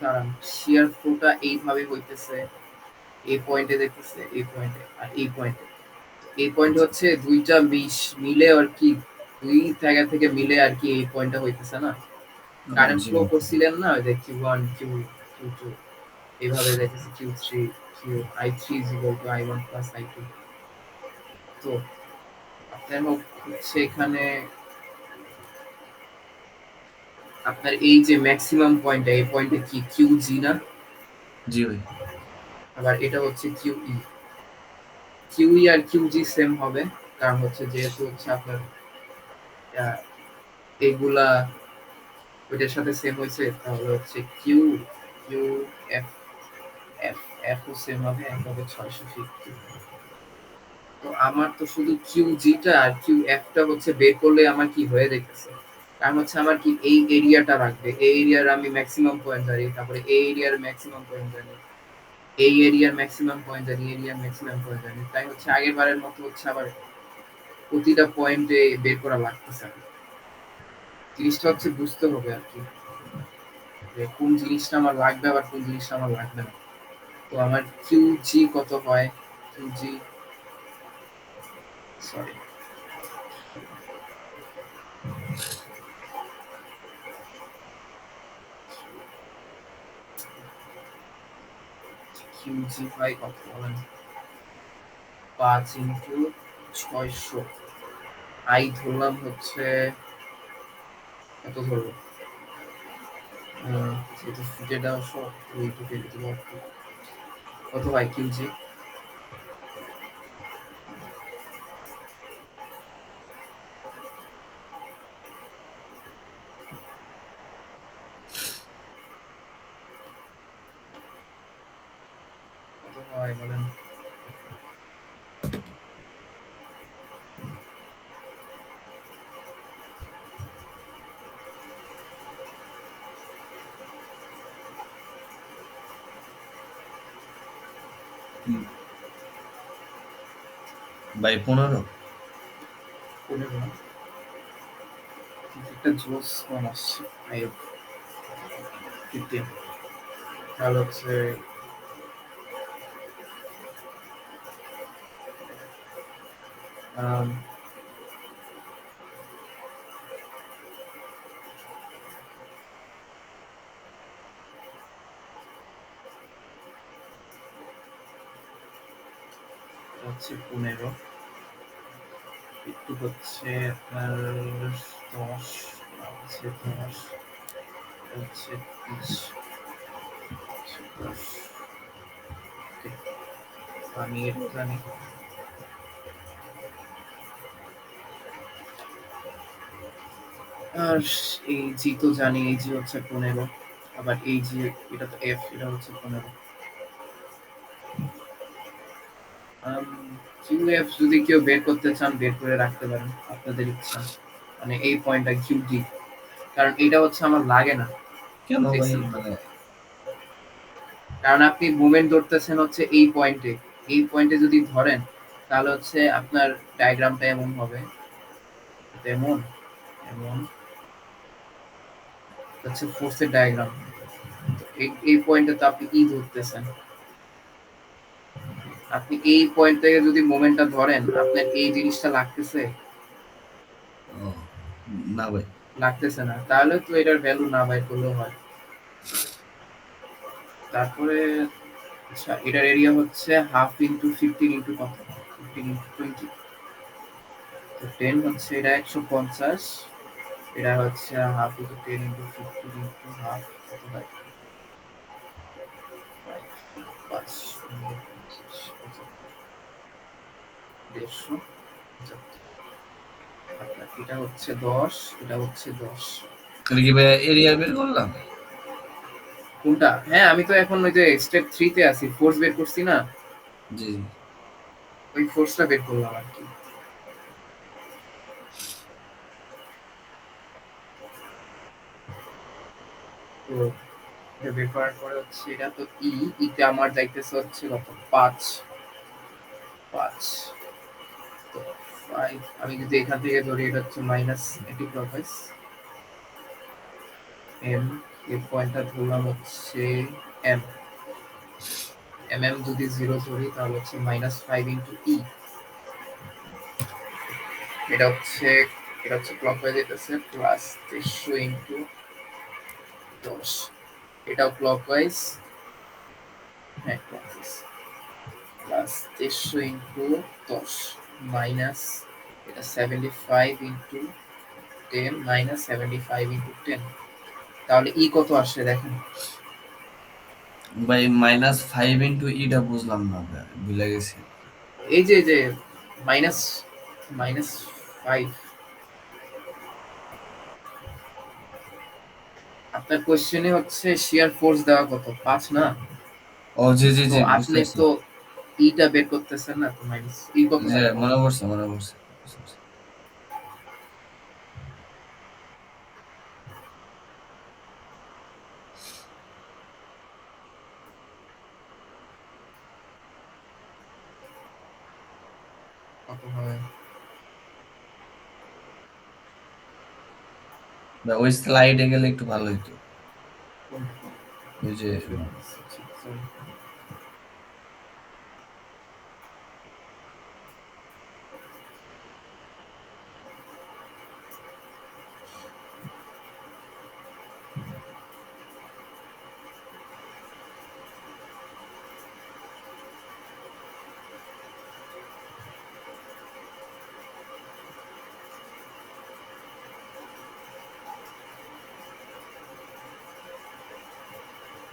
দাঁড়ান, শিয়ার ফ্লোটা এইভাবে হইতেছে, এই পয়েন্টে দেখতেছে, এই পয়েন্টে আর এই পয়েন্টে, এই পয়েন্ট আচ্ছা। হচ্ছে দুইটা মিলে আর কি, দুই জায়গা থেকে মিলে আর কি এই পয়েন্টটা হইতেছে না। কারেন্ট জি ফ্লো ভাই। করছিলেন না ওই যে Q1 Q2, এইভাবে যাইতেছে Q3, I3 I1 + I2। তো আপনার হচ্ছে এখানে আপনার এই যে ম্যাক্সিমাম পয়েন্ট, এই পয়েন্টে কি কিউ জি না? জি ভাই। আবার এটা হচ্ছে কিউ ই। কিউ ই আর কিউ জি সেম হবে, কারণ হচ্ছে যেহেতু হচ্ছে আপনার এইগুলা ওইটার সাথে সেম হয়েছে, তাহলে হচ্ছে Q Q F F F ও সেম হবে, এফ হবে 650। তো আমার তো শুধু কিউ জিটা আর কিউ এফটা হচ্ছে বের করলে আমার কি হয়ে যাইতেছে, কারণ হচ্ছে আমার কি এই এরিয়াটা রাখবে, এই এরিয়ার আমি ম্যাক্সিমাম পয়েন্ট জানি, তারপরে এই এরিয়ার ম্যাক্সিমাম পয়েন্ট জানি, এই এরিয়ার ম্যাক্সিমাম পয়েন্ট জানি, এরিয়ার ম্যাক্সিমাম পয়েন্ট জানি, তাই হচ্ছে আগের বারের মতো হচ্ছে আবার প্রতিটা পয়েন্টে বের করা লাগতেছে। জিনিসটা হচ্ছে বুঝতে হবে আর কি, যে কোন জিনিসটা আমার লাগবে আবার কোন জিনিসটা আমার লাগবে না। তো আমার কিউ জি কত হয়, Q G, sorry, Q G হয় কত বলেন, 5 × 600। আই ধরলাম হচ্ছে, কত ধরবো, যেহেতু ফুটে দেওয়া সব ওই ফুটে দিতে পারতো, কত হয় কিউ জি? কত হয় বলেন? ভাই 15। 15 না? একটা জোস মান আসছে, আইও 15, তাহলে হচ্ছে আম, হচ্ছে 15, একটু হচ্ছে আপনার 10, হচ্ছে 10, হচ্ছে 30, হচ্ছে 10। Okay, আমি এটা জানি। আর এই জি তো জানি, এই জি হচ্ছে 15, আবার এই জি, এটা তো এফ, এটা হচ্ছে 15। কিউ এফ যদি কেউ বের করতে চান বের করে রাখতে পারেন, আপনাদের ইচ্ছা, মানে এই পয়েন্টটা কিউ ডি, কারণ এটা হচ্ছে আমার লাগে না। কেন ভাই? দেখছেন তো? মানে কারণ আপনি মুভমেন্ট ধরতেছেন হচ্ছে এই পয়েন্টে, এই পয়েন্টে যদি ধরেন তাহলে হচ্ছে আপনার ডায়াগ্রামটা এমন হবে, এমন এমন হচ্ছে ফোর্সের ডায়াগ্রাম। এই এই পয়েন্টে তো আপনি ই ধরতেছেন, আপনি এই পয়েন্ট থেকে যদি মোমেন্টটা ধরেন আপনার এই জিনিসটা লাগতেছে, ও, না ভাই। লাগতেছে না, তাহলে তো এটার ভ্যালু না বাই করলেও হয়। তারপরে আচ্ছা, এটার এরিয়া হচ্ছে হাফ ইন্টু 15 ইন্টু কত, 15 ইন্টু 20, তো 10 হচ্ছে এটা 150, এটা হচ্ছে half into 10 into 15 into half, কত হয়, 5, 150, এটা হচ্ছে 10, এটা হচ্ছে 10। তাহলে কি ভাই এরিয়া বের করলাম? কোনটা? হ্যাঁ, আমি তো এখন ওই যে স্টেপ 3 তে আছি, ফোর্স বের করছি না, জি জি। ওই ফোর্সটা বের করলাম আর কি। তো এটা বের করার পরে হচ্ছে এটা তো তে আমার যাইতেছে হচ্ছে কত, 5, 5, তো 5, আমি যদি এখান থেকে ধরি এটা হচ্ছে মাইনাস এন্টি ক্লকওয়াইজ, এম, এই পয়েন্টটা ধরলাম হচ্ছে এম, যদি 0 ধরি তাহলে হচ্ছে -5 ইন্টু ই, এটা হচ্ছে, এটা হচ্ছে ক্লকওয়াইজ যেতেছে প্লাস 300 ইন্টু 10, এটাও ক্লকওয়াইজ, হ্যাঁ ক্লকওয়াইজ, প্লাস 300 ইন্টু 10 মাইনাস, এটা 75 ইন্টু 10 মাইনাস 75 ইন্টু 10, তাহলে ই কত আসছে দেখেন। ভাই -5 ইন্টু ইটা বুঝলাম না ভাই, ভুলে গেছি। এই যে মাইনাস -5। আপনার কোশ্চেনে হচ্ছে শিয়ার ফোর্স দেওয়া কত 5 না? ও জি জি তো জি, বুঝতে আপনি পারছি। তো ইটা বের করতেছেন না, তো মাইনাস ই কত জি দাঁড়াবো? মনে পড়ছে, মনে পড়ছে, বুঝতে পারছি। কত হবে? ভাই ওই স্লাইডে গেলে একটু ভালো হইতো। কোন? ওই যে Sorry.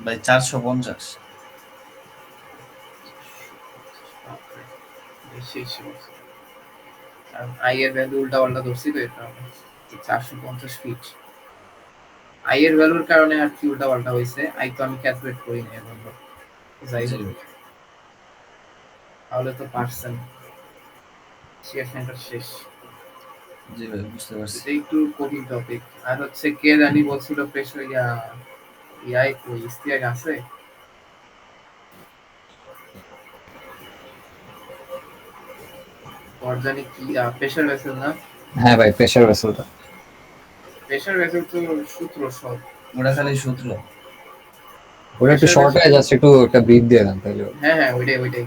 ভাই 450। বাপরে, বেশি বলছে। কারণ আই এর ভ্যালু উল্টা পাল্টা ধরছি তো, এটা 450 ফিট। আই এর ভ্যালুর কারণে আর কি উল্টা পাল্টা হয়েছে, আই তো আমি ক্যালকুলেট করি না এখন। যাই জি হোক, ভাই, তাহলে তো পারছেন। শেয়ার সেন্টার শেষ। জি ভাই বুঝতে পারছি। এটা একটু কঠিন টপিক। আর হচ্ছে কে জানি বলছিল প্রেশার ইয়াই কই ইস্তিয়াক আছে। ওর জানি কি প্রেশার ভেসেল না? হ্যাঁ ভাই, প্রেশার ভেসেলটা প্রেশার ভেসেল তো সূত্র সব। ওটা খালি সূত্র। ওটা একটু প্রেশার শর্ট ভেসেল, হয়ে যাচ্ছে, একটু একটা ব্রিফ দিয়ে দেন তাহলে। হ্যাঁ হ্যাঁ ওইটাই।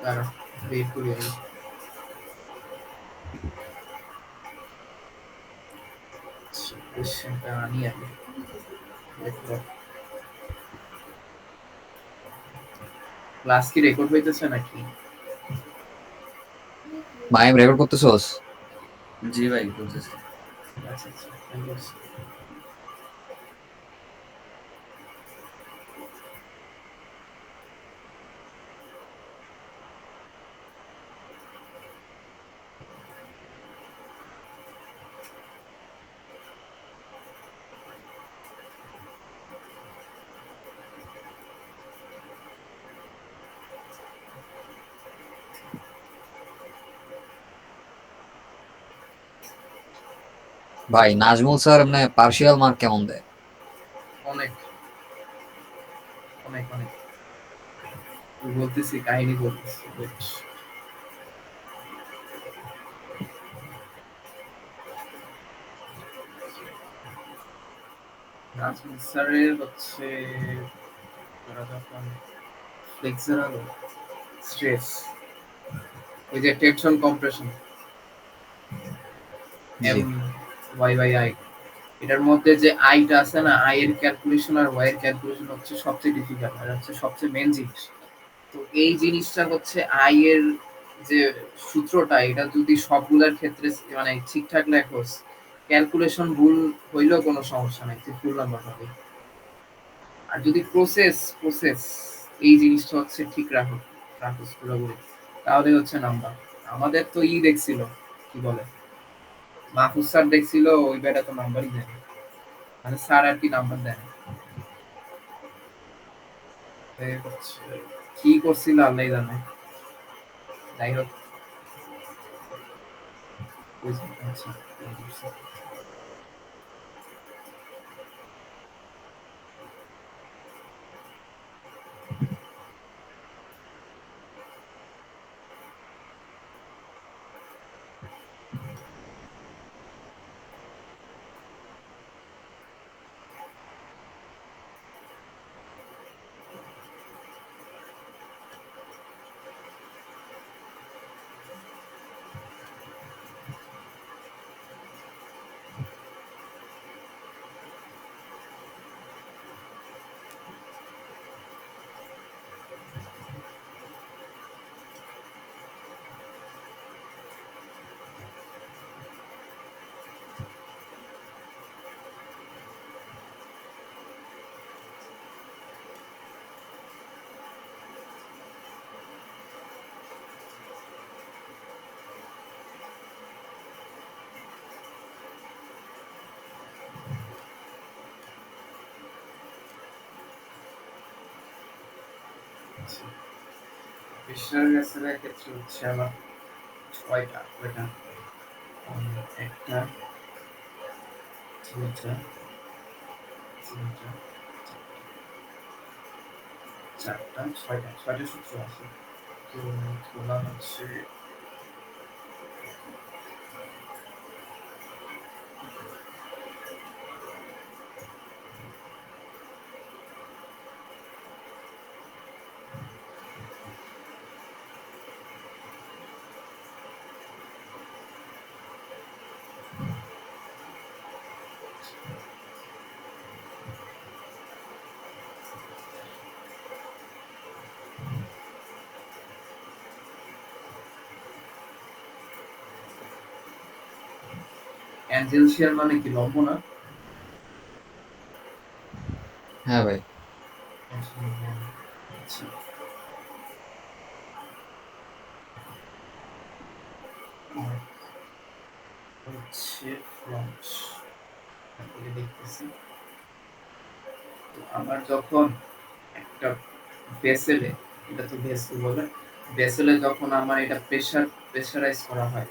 দাঁড়া, ওয়েট করি আমি। কোশ্চেনটা আনি আমি। ক্লাস কি রেকর্ড হইতেছে নাকি? মাইম রেকর্ড করতেছস? জি ভাই করতেছি। আচ্ছা আচ্ছা, আমি বলছি। ভাই নাজমুল স্যার এমনি পার্শিয়াল মার্ক কেমন দেয়? অনেক অনেক অনেক বলতেছি, কাহিনী বলতেছি। Wait. নাজমুল স্যারের হচ্ছে ওরা যখন ফ্লেক্সারাল স্ট্রেস, ওই যে টেনশন কম্প্রেশন জি। এম ওয়াই বাই আই, এটার মধ্যে যে আইটা আছে না, আই এর ক্যালকুলেশন আর ওয়াই এর ক্যালকুলেশন হচ্ছে সবচেয়ে ডিফিকাল্ট, আর হচ্ছে সবচেয়ে মেন জিনিস। তো এই জিনিসটা হচ্ছে আই এর যে সূত্রটা, এটা যদি সবগুলোর ক্ষেত্রে মানে ঠিকঠাক লেখোস, ক্যালকুলেশন ভুল হইলেও কোনো সমস্যা নাই, তুই ফুল নাম্বার পাবি। আর যদি প্রসেস এই জিনিসটা হচ্ছে ঠিক রাখোস পুরোপুরি, তাহলে হচ্ছে নাম্বার। আমাদের তো দেখছিল, কি বলে, মাহফুজ স্যার দেখছিল, ওই বেটা তো নাম্বারই দেয় না। মানে স্যার আর কি নাম্বার দেয় না। এই হচ্ছে, কি করছিল আল্লাহ জানে। যাই হোক, আচ্ছা। প্রেশার গ্যাসের ক্ষেত্রে হচ্ছে আমার কয়টা একটা দুইটা তিনটা চারটা ছয়টা সূত্র আছে। তো তোলা হচ্ছে ট্যানজেনশিয়াল মানে কি লম্ব না? হ্যাঁ ভাই। আচ্ছা, আর হচ্ছে ফ্রন্ট দেখতেছি। তো আমার যখন একটা ভেসেলে, এটা তো ভেসেল বলে, ভেসেলে যখন আমার এটা প্রেসারাইজ করা হয়,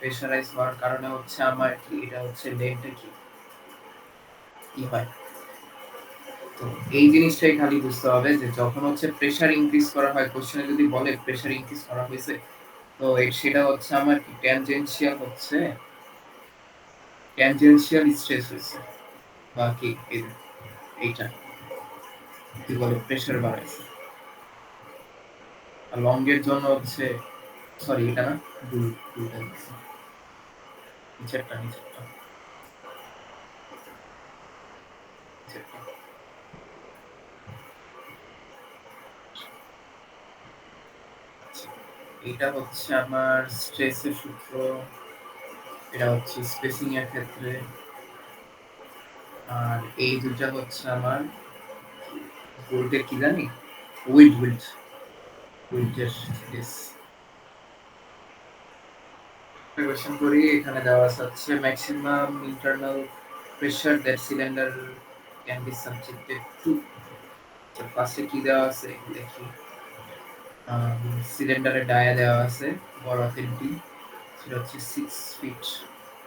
প্রেসারাইজ হওয়ার কারণে হচ্ছে আমার কি এটা হচ্ছে লেনটা কি হয়। তো এই জিনিসটাই খালি বুঝতে হবে যে যখন হচ্ছে প্রেসার ইনক্রিজ করা হয়, কোশ্চেনে যদি বলে প্রেসার ইনক্রিজ করা হয়েছে, তো সেটা হচ্ছে আমার কি ট্যানজেনশিয়াল স্ট্রেস হয়েছে, বা কি এইটা কি বলে প্রেসার বাড়াইছে। আর লং এর জন্য হচ্ছে, সরি এটা না, দুলটা দিচ্ছি, নিচেরটা নিচেরটা নিচেরটা। আচ্ছা, এটা হচ্ছে আমার স্ট্রেসের সূত্র, এটা হচ্ছে স্পেসিং এর ক্ষেত্রে, আর এই দুটা হচ্ছে আমার ভোল্টের কি জানি, উইল্টের স্ট্রেস। কোয়েশ্চেন করি, এখানে দেওয়া আছে হচ্ছে maximum internal pressure that cylinder can be subjected to. তো ফার্স্টে কি দেওয়া আছে দেখি। সিলিন্ডারের ডায়া দেওয়া আছে বড় হাতের ডি, সেটা হচ্ছে 6 ফিট।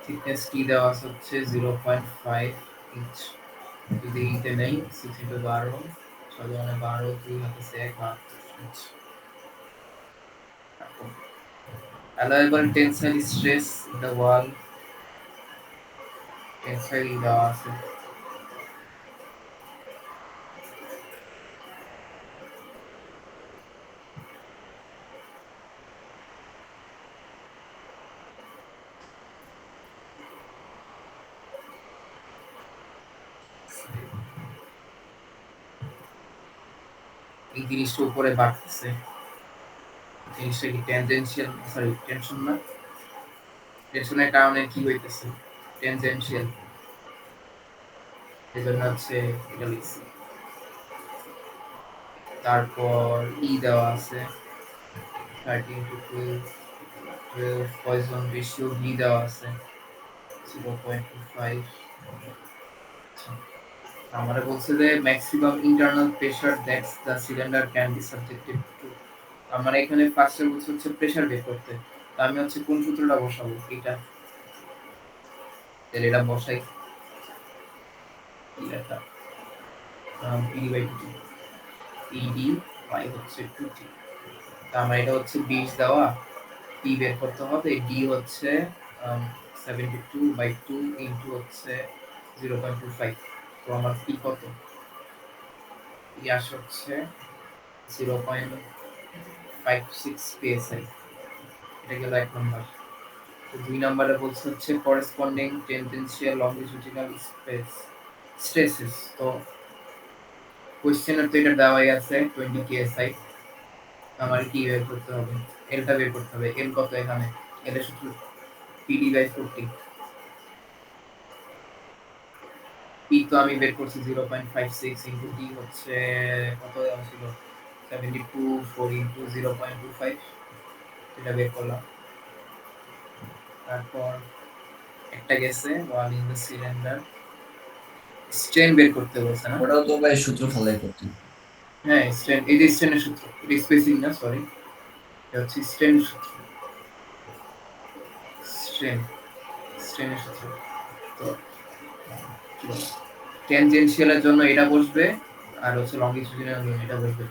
থিকনেস টি দেওয়া আছে হচ্ছে 0.5 ইঞ্চ। যদি ইতে নেই 6 × 12, 6 × 12, 2 হাতে 1 inch. allowable tensile stress in the wall, tensile দেওয়া আছে। এই জিনিসটা উপরে বাড়তেছে, জিনিসটা কি ট্যানজেনশিয়াল, সরি টেনশন না, টেনশনের কারণে কি হইতেছে ট্যানজেনশিয়াল, এজন্য হচ্ছে এটা লিখছি। তারপর ই দেওয়া আছে 13 to 12, পয়জন রেশিও বি দেওয়া আছে 0.25। আমরা বলছে যে maximum internal pressure that's the cylinder can be subjected to. আমরা এখানে ফার্স্টে বলছে হচ্ছে প্রেসার বের করতে, তো আমি হচ্ছে কোন সূত্রটা বসাবো, এটা তাহলে এটা বসাই, এটা PD by two, PD by হচ্ছে 2t। তো আমরা এটা হচ্ছে 20 দেওয়া, পি বের করতে হবে, ডি হচ্ছে 72/2 ইন্টু হচ্ছে 0.25। তো আমার পি কত, পি আসে হচ্ছে 0.56 পিএসআই। এটা গেল 1 নম্বর। তো 2 নম্বরে বলছে হচ্ছে করেসপন্ডিং টেনজেনশিয়াল লংজিটিউডিনাল স্ট্রেসেস। তো কোশ্চেনের তো এটা দেওয়াই আছে 20 কেএসআই। আমার কি বের করতে হবে, এলটা বের করতে হবে। এল কত এখানে, এল এর সূত্র PD/40। পি তো আমি বের করছি 0.56 ইন্টু ডি হচ্ছে কত দেওয়া ছিল 72, 4 ইন্টু 0.25, এটা বের করলাম। তারপর একটা গেছে ওয়াল ইন দ্য সিলিন্ডার, স্ট্রেন বের করতে বলছে না, ওটাও তো ভাই সূত্র ফলাই করতে। হ্যাঁ স্ট্রেন, এই যে স্ট্রেনের সূত্র, এটা স্পেসিং না, সরি, এটা হচ্ছে স্ট্রেনের সূত্র। স্ট্রেন, স্ট্রেনের সূত্র। তো কি বলে, ট্যানজেনশিয়ালের জন্য এটা বসবে, আর হচ্ছে লংগিটিউডিনাল জন্য এটা বসবে।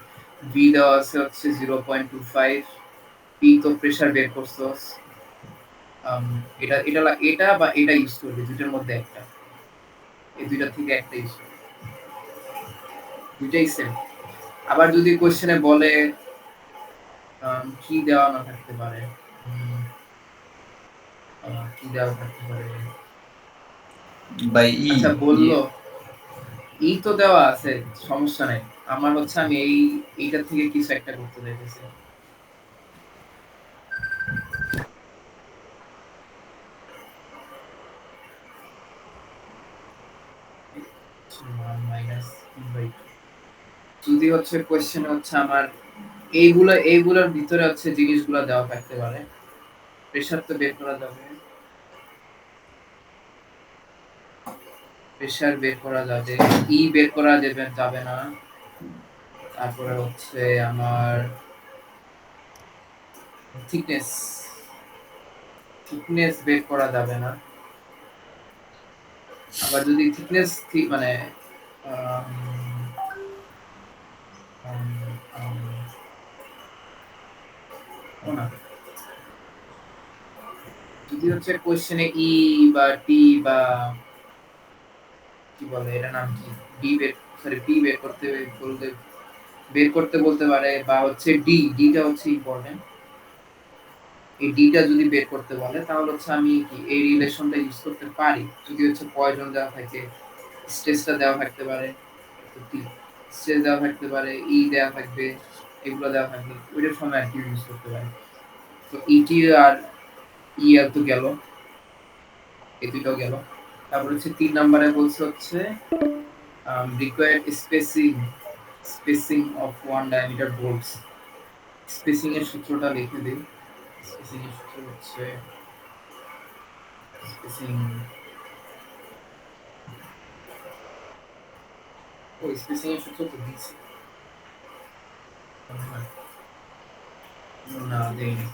ভি দেওয়া আছে হচ্ছে 0.25, পি তো প্রেসার বের করছো। এটা এটা এটা বা এটা ইউজ করবে, দুইটার মধ্যে একটা, এই দুইটার থেকে একটা ইউজ করবে, দুইটাই সেম। আবার যদি কোশ্চেনে বলে কি দেওয়া না থাকতে পারে, কি দেওয়া থাকতে পারে, বাই ই আচ্ছা বললো ই তো দেওয়া আছে, সমস্যা নাই। আমার হচ্ছে আমি এইটা থেকে কিছু একটা করতে চাইতেছি। যদি হচ্ছে কোশ্চেন হচ্ছে আমার এইগুলোর ভিতরে হচ্ছে জিনিসগুলো দেওয়া থাকতে পারে, প্রেশার তো বের করা যাবে, প্রেশার বের করা যাবে, ই বের করা যাবে না। তারপরে হচ্ছে আমার থিকনেস, থিকনেস বের করা যাবে না। আবার যদি থিকনেস মানে আম, আম, আম, ও না, যদি হচ্ছে কোশ্চেনে ই বা টি বা কি বলে এটা নাম কি, ডি বের, সরি বি বের করতে বলতে, বের করতে বলতে পারে, বা হচ্ছে ডিটা হচ্ছে ইম্পর্টেন্ট। এই ডিটা যদি বের করতে বলে তাহলে হচ্ছে আমি কি এই রিলেশনটা ইউজ করতে পারি, যদি হচ্ছে পয়জন দেওয়া থাকে, স্ট্রেসটা দেওয়া থাকতে পারে, স্ট্রেস দেওয়া থাকতে পারে, ই দেওয়া থাকবে, এগুলো দেওয়া থাকবে, ওইটার সময় আর কি ইউজ করতে পারি। তো ইটি আর ই আর তো গেল, এই দুইটাও গেল। তারপর হচ্ছে 3 নম্বরে বলছে হচ্ছে required spacing of 1 diameter bolts. Spacing এর সূত্রটা লিখে দিই। স্পেসিং এর সূত্র হচ্ছে স্পেসিং, ও স্পেসিং এর সূত্র তো দিছি না, দেইনি।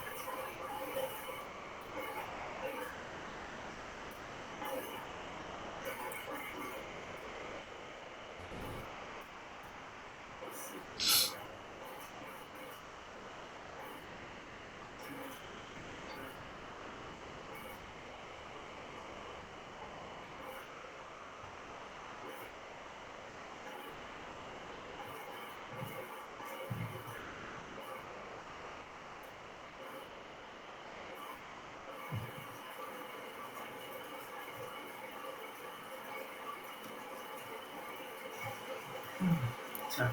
আচ্ছা,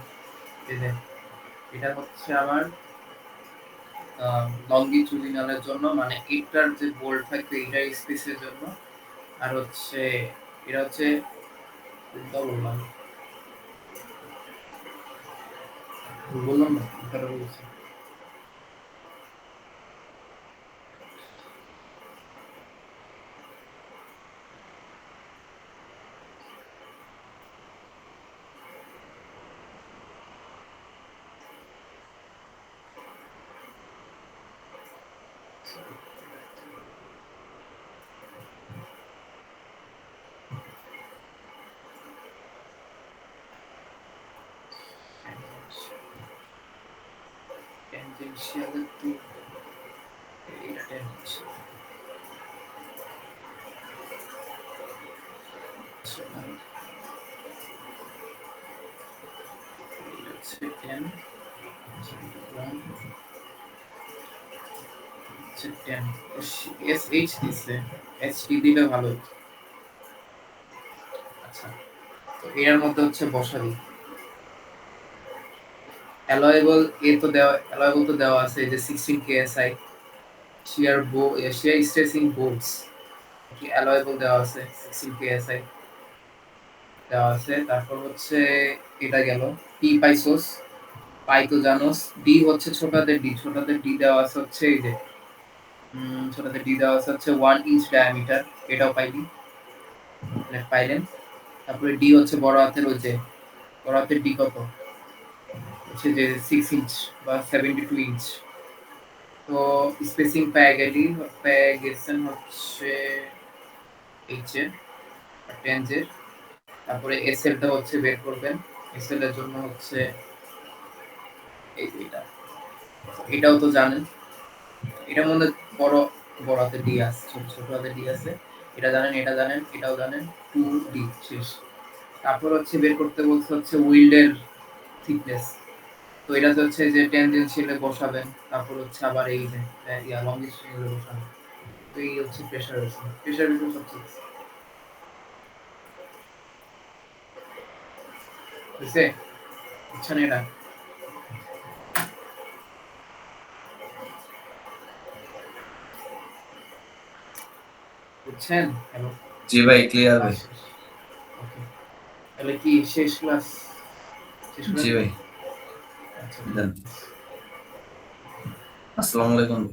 এই যে এটা হচ্ছে আমার লংগিচুডিনালের জন্য, মানে এটার যে বোল্ট থাকবে এটার স্পেসের জন্য। আর হচ্ছে এটা হচ্ছে কোনটা বললাম, বললাম না কোনটা বলছি। ট্যানজেনশিয়ালের তো এটা ট্যানজেনশিয়াল, এটা হচ্ছে ট্যান, হচ্ছে ট্যান, এস এইচ দিছে, এস টি দিলে ভালো হতো। আচ্ছা, তো এর মধ্যে হচ্ছে বসাবি অ্যালয়েবল, এ তো দেওয়া, অ্যালয়েবল তো দেওয়া আছে, এই যে 16 KSI shear stress in boards, কি অ্যালয়েবল দেওয়া আছে 16 কেএসআই দেওয়া আছে। তারপর হচ্ছে এটা গেল, পি পাইছোস, পাই তো জানোস। ডি হচ্ছে ছোটদের ডি, ছোটদের ডি দেওয়া আছে হচ্ছে এই যে ছোটদের ডি দেওয়া আছে হচ্ছে 1 ইঞ্চ ডায়ামিটার, এটাও পাইলি, মানে পাইলেন। তারপরে ডি হচ্ছে বড় হাতের, ওই যে বড় হাতের ডি কত, হচ্ছে যে 6 ইঞ্চ বা 72 ইঞ্চ। তো স্পেসিং পেয়ে গেছেন হচ্ছে এইচে 10 এর। তারপরে এসএলটা হচ্ছে বের করবেন। এসএল এর জন্য হচ্ছে এই যে এটাও তো জানেন। এটার মধ্যে বড় বড় হাতে ডি আছে, ছোট ছোট হাতে ডি আছে। এটা জানেন, এটা জানেন, এটাও জানেন। 2D শেষ। তারপর হচ্ছে বের করতে বলছে হচ্ছে উইল্ডের থিকনেস। তো এটাতে হচ্ছে যে টেনজেনশিয়ালে বসাবেন। তারপর হচ্ছে আবার এই যে লং ডিস্টেন্সে বসাবেন। তো এই হচ্ছে প্রেসার রেশিও। প্রেসার রেশিও সবচেয়ে বুঝছে? বুঝছেন এটা? বুঝছেন? হ্যালো, জি ভাই, ক্লিয়ার ভাই। ক্লাস শেষ। ওকে, তাহলে কি শেষ ক্লাস? শেষ করে জি দিই? ভাই, আচ্ছা, দেন। আসসালামু আলাইকুম।